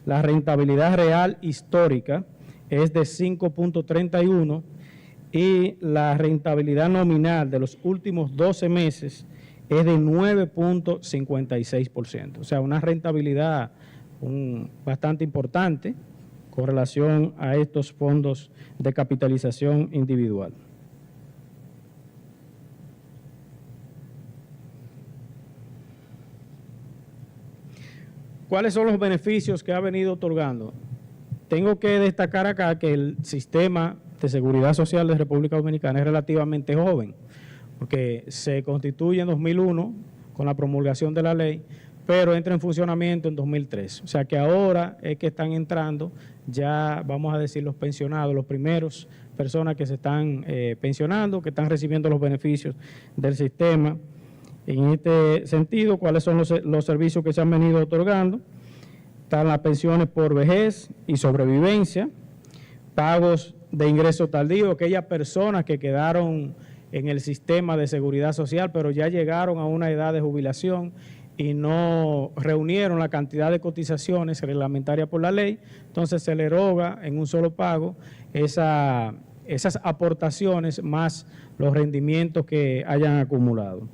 la rentabilidad real histórica es de 5.31 y la rentabilidad nominal de los últimos 12 meses es de 9.56%. O sea, una rentabilidad bastante importante con relación a estos fondos de capitalización individual. ¿cuáles son los beneficios que ha venido otorgando? Tengo que destacar acá que el sistema de seguridad social de República Dominicana es relativamente joven, porque se constituye en 2001 con la promulgación de la ley, pero entra en funcionamiento en 2003. O sea que ahora es que están entrando, ya vamos a decir, los pensionados, los primeros personas que se están pensionando, que están recibiendo los beneficios del sistema. En este sentido, ¿cuáles son los servicios que se han venido otorgando? Están las pensiones por vejez y sobrevivencia, pagos de ingreso tardío, aquellas personas que quedaron en el sistema de seguridad social, pero ya llegaron a una edad de jubilación y no reunieron la cantidad de cotizaciones reglamentarias por la ley, entonces se le eroga en un solo pago esas aportaciones más los rendimientos que hayan acumulado.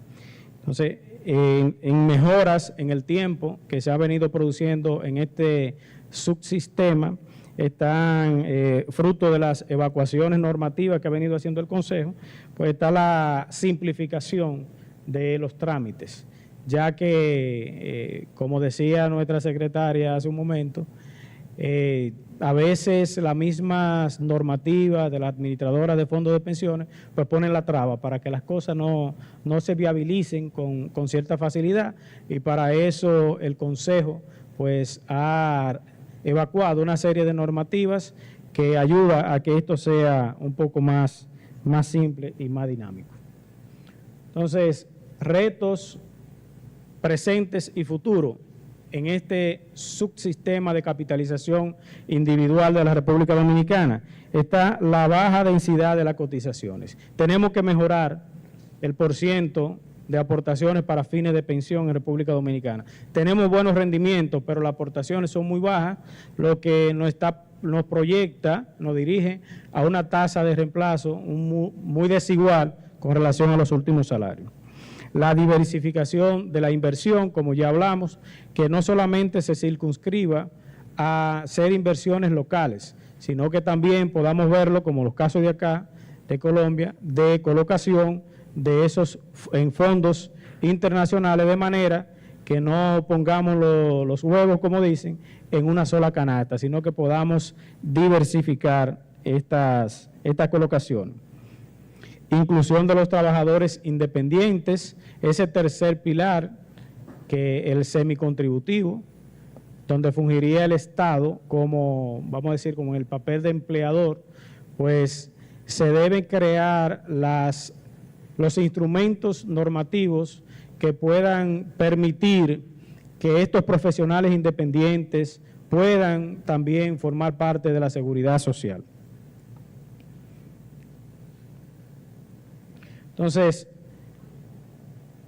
Entonces, en mejoras en el tiempo que se ha venido produciendo en este subsistema, están fruto de las evacuaciones normativas que ha venido haciendo el Consejo, pues está la simplificación de los trámites, ya que, como decía nuestra secretaria hace un momento, a veces las mismas normativas de la administradora de fondos de pensiones pues ponen la traba para que las cosas no se viabilicen con cierta facilidad, y para eso el Consejo pues ha evacuado una serie de normativas que ayuda a que esto sea un poco más simple y más dinámico. Entonces, retos presentes y futuros en este subsistema de capitalización individual de la República Dominicana está la baja densidad de las cotizaciones. Tenemos que mejorar el % de aportaciones para fines de pensión en República Dominicana. Tenemos buenos rendimientos, pero las aportaciones son muy bajas, lo que nos proyecta, nos dirige a una tasa de reemplazo muy desigual con relación a los últimos salarios. La diversificación de la inversión, como ya hablamos, que no solamente se circunscriba a ser inversiones locales, sino que también podamos verlo, como los casos de acá, de Colombia, de colocación de esos en fondos internacionales, de manera que no pongamos los huevos, como dicen, en una sola canasta, sino que podamos diversificar estas colocaciones. Inclusión de los trabajadores independientes, ese tercer pilar, que el semicontributivo, donde fungiría el Estado como, vamos a decir, como en el papel de empleador, pues se deben crear los instrumentos normativos que puedan permitir que estos profesionales independientes puedan también formar parte de la seguridad social. Entonces,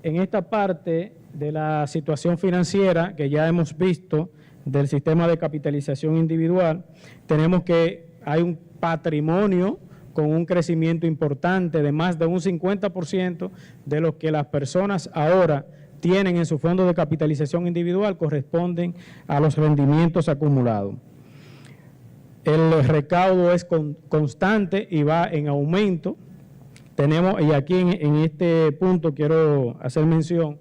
en esta parte de la situación financiera que ya hemos visto del sistema de capitalización individual, tenemos que hay un patrimonio con un crecimiento importante de más de un 50% de lo que las personas ahora tienen en su fondo de capitalización individual corresponden a los rendimientos acumulados. El recaudo es constante y va en aumento. Tenemos, y aquí en este punto quiero hacer mención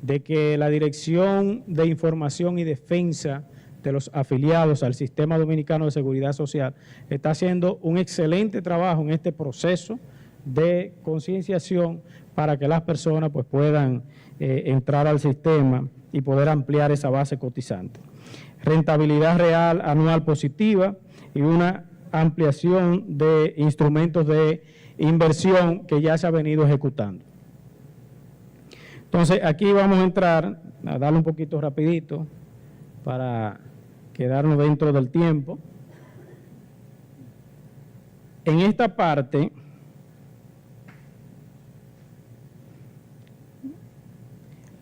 de que la Dirección de Información y Defensa de los afiliados al Sistema Dominicano de Seguridad Social está haciendo un excelente trabajo en este proceso de concienciación para que las personas pues puedan entrar al sistema y poder ampliar esa base cotizante. Rentabilidad real anual positiva y una ampliación de instrumentos de inversión que ya se ha venido ejecutando. Entonces, aquí vamos a entrar, a darle un poquito rapidito para quedarnos dentro del tiempo. En esta parte,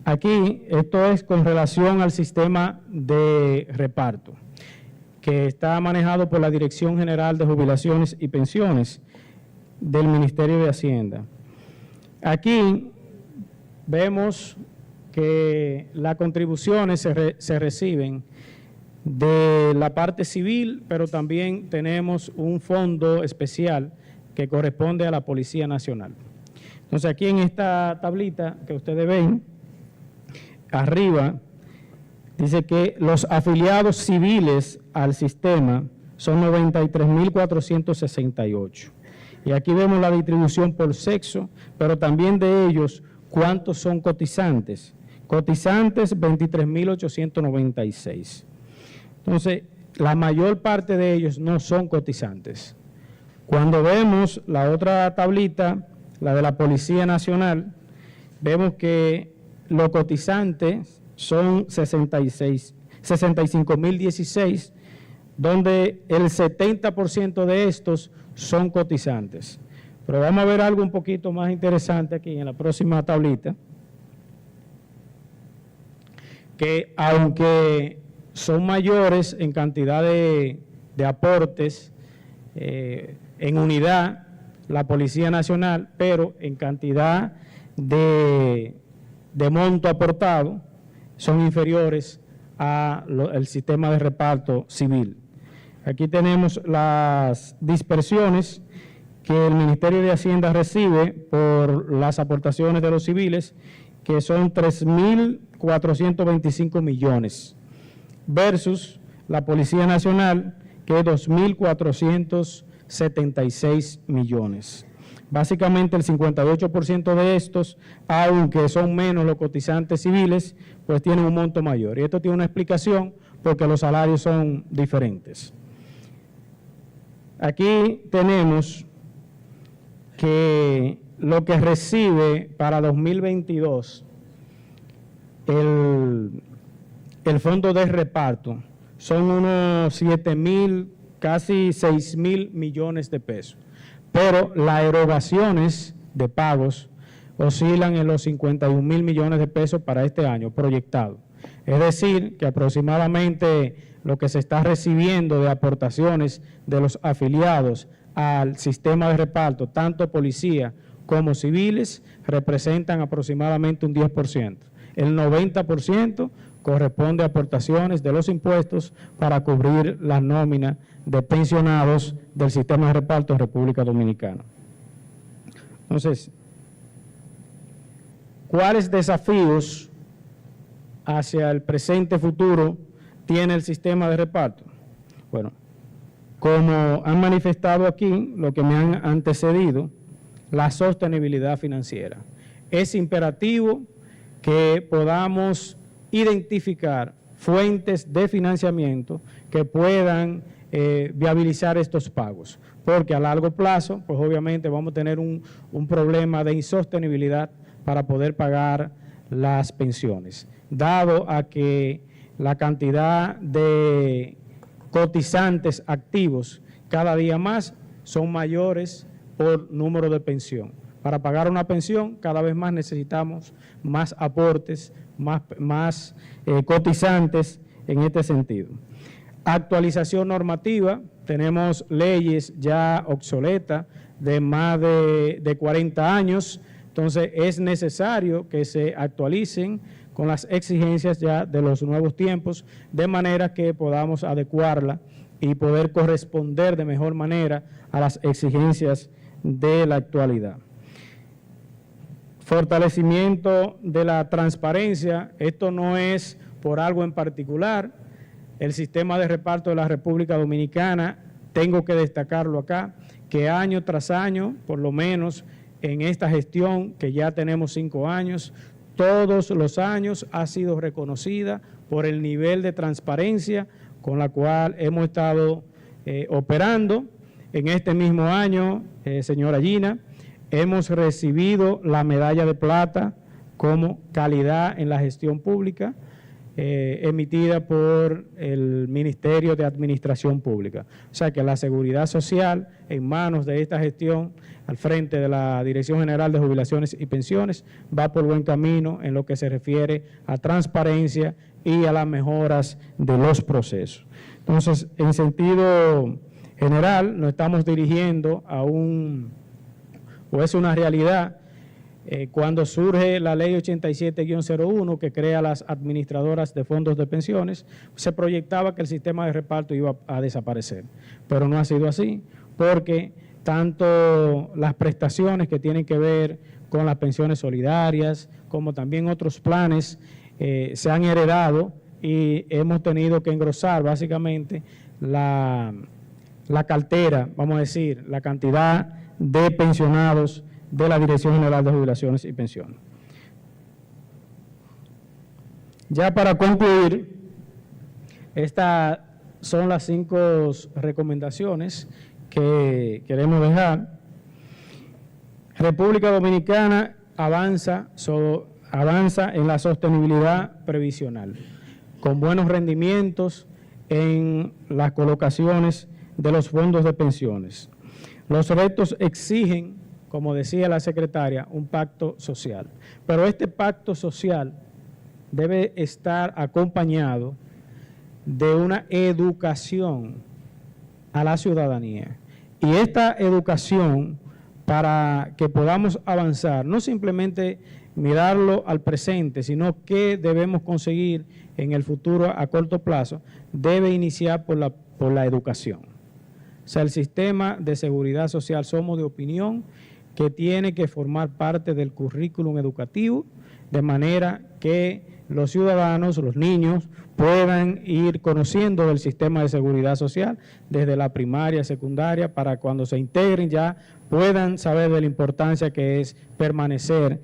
aquí, esto es con relación al sistema de reparto, que está manejado por la Dirección General de Jubilaciones y Pensiones del Ministerio de Hacienda. Aquí vemos que las contribuciones se reciben de la parte civil, pero también tenemos un fondo especial que corresponde a la Policía Nacional. Entonces, aquí en esta tablita que ustedes ven, arriba, dice que los afiliados civiles al sistema son 93.468. Y aquí vemos la distribución por sexo, pero también de ellos, cuántos son cotizantes. Cotizantes, 23.896. Entonces, la mayor parte de ellos no son cotizantes. Cuando vemos la otra tablita, la de la Policía Nacional, vemos que los cotizantes son 65.016, donde el 70% de estos son cotizantes. Pero vamos a ver algo un poquito más interesante aquí en la próxima tablita, que aunque son mayores en cantidad de aportes en unidad, la Policía Nacional, pero en cantidad de monto aportado, son inferiores al sistema de reparto civil. Aquí tenemos las dispersiones que el Ministerio de Hacienda recibe por las aportaciones de los civiles, que son 3.425 millones, versus la Policía Nacional, que es 2.476 millones. Básicamente el 58% de estos, aunque son menos los cotizantes civiles, pues tienen un monto mayor. Y esto tiene una explicación porque los salarios son diferentes. Aquí tenemos que lo que recibe para 2022 el fondo de reparto son unos 7.000, casi 6.000 millones de pesos. Pero las erogaciones de pagos oscilan en los 51.000 millones de pesos para este año proyectado. Es decir, que aproximadamente lo que se está recibiendo de aportaciones de los afiliados al sistema de reparto, tanto policía como civiles, representan aproximadamente un 10%. El 90% corresponde a aportaciones de los impuestos para cubrir la nómina de pensionados del sistema de reparto de República Dominicana. Entonces, ¿cuáles desafíos hacia el presente futuro tiene el sistema de reparto? Bueno, como han manifestado aquí, lo que me han antecedido, la sostenibilidad financiera. Es imperativo que podamos identificar fuentes de financiamiento que puedan viabilizar estos pagos, porque a largo plazo, pues obviamente vamos a tener un problema de insostenibilidad para poder pagar las pensiones, dado a que la cantidad de cotizantes activos cada día más son mayores por número de pensión. Para pagar una pensión cada vez más necesitamos más aportes, más cotizantes en este sentido. Actualización normativa, tenemos leyes ya obsoletas de más de 40 años, entonces es necesario que se actualicen con las exigencias ya de los nuevos tiempos, de manera que podamos adecuarla y poder corresponder de mejor manera a las exigencias de la actualidad. Fortalecimiento de la transparencia, esto no es por algo en particular. El sistema de reparto de la República Dominicana, tengo que destacarlo acá, que año tras año, por lo menos en esta gestión que ya tenemos 5 años, todos los años ha sido reconocida por el nivel de transparencia con la cual hemos estado operando. En este mismo año, señora Gina, hemos recibido la medalla de plata como calidad en la gestión pública, emitida por el Ministerio de Administración Pública. O sea que la seguridad social en manos de esta gestión, al frente de la Dirección General de Jubilaciones y Pensiones, va por buen camino en lo que se refiere a transparencia y a las mejoras de los procesos. Entonces, en sentido general, nos estamos dirigiendo a es una realidad. Cuando surge la ley 87-01 que crea las administradoras de fondos de pensiones, se proyectaba que el sistema de reparto iba a desaparecer, pero no ha sido así, porque tanto las prestaciones que tienen que ver con las pensiones solidarias, como también otros planes, se han heredado y hemos tenido que engrosar básicamente la cartera, vamos a decir, la cantidad de pensionados de la Dirección General de Jubilaciones y Pensiones. Ya para concluir, estas son las 5 recomendaciones que queremos dejar. República Dominicana avanza en la sostenibilidad previsional, con buenos rendimientos en las colocaciones de los fondos de pensiones. Los retos exigen, como decía la secretaria, un pacto social, pero este pacto social debe estar acompañado de una educación a la ciudadanía. Y esta educación, para que podamos avanzar, no simplemente mirarlo al presente, sino que debemos conseguir en el futuro a corto plazo, debe iniciar por la educación. O sea, el sistema de seguridad social, somos de opinión que tiene que formar parte del currículum educativo, de manera que los ciudadanos, los niños, puedan ir conociendo el sistema de seguridad social desde la primaria, secundaria, para cuando se integren ya puedan saber de la importancia que es permanecer,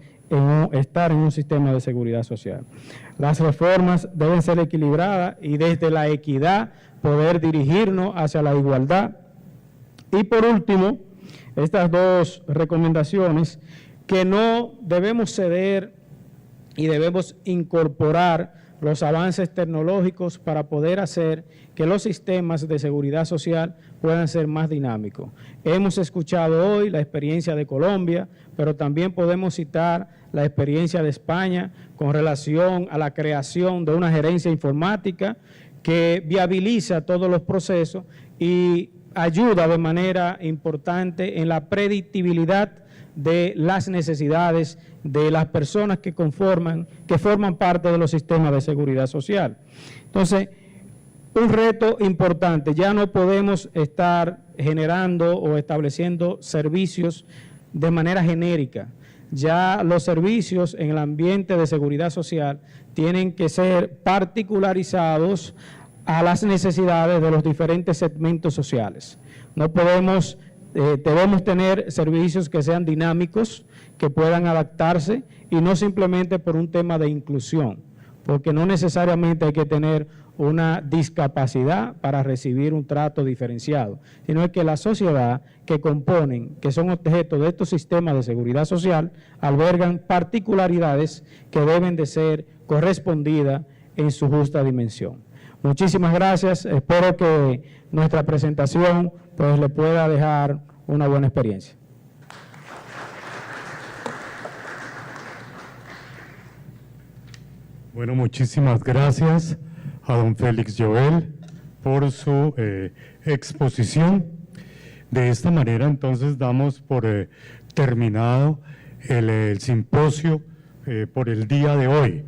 estar en un sistema de seguridad social. Las reformas deben ser equilibradas y desde la equidad poder dirigirnos hacia la igualdad. Y por último, estas 2 recomendaciones, que no debemos ceder y debemos incorporar los avances tecnológicos para poder hacer que los sistemas de seguridad social puedan ser más dinámicos. Hemos escuchado hoy la experiencia de Colombia, pero también podemos citar la experiencia de España con relación a la creación de una gerencia informática que viabiliza todos los procesos y ayuda de manera importante en la predictibilidad de las necesidades de las personas que forman parte de los sistemas de seguridad social. Entonces, un reto importante, ya no podemos estar generando o estableciendo servicios de manera genérica. Ya los servicios en el ambiente de seguridad social tienen que ser particularizados a las necesidades de los diferentes segmentos sociales. No podemos, debemos tener servicios que sean dinámicos, que puedan adaptarse y no simplemente por un tema de inclusión, porque no necesariamente hay que tener una discapacidad para recibir un trato diferenciado, sino que la sociedad que componen, que son objeto de estos sistemas de seguridad social, albergan particularidades que deben de ser correspondidas en su justa dimensión. Muchísimas gracias, espero que nuestra presentación pues le pueda dejar una buena experiencia. Bueno, muchísimas gracias a don Félix Joel por su exposición. De esta manera, entonces, damos por terminado el simposio por el día de hoy.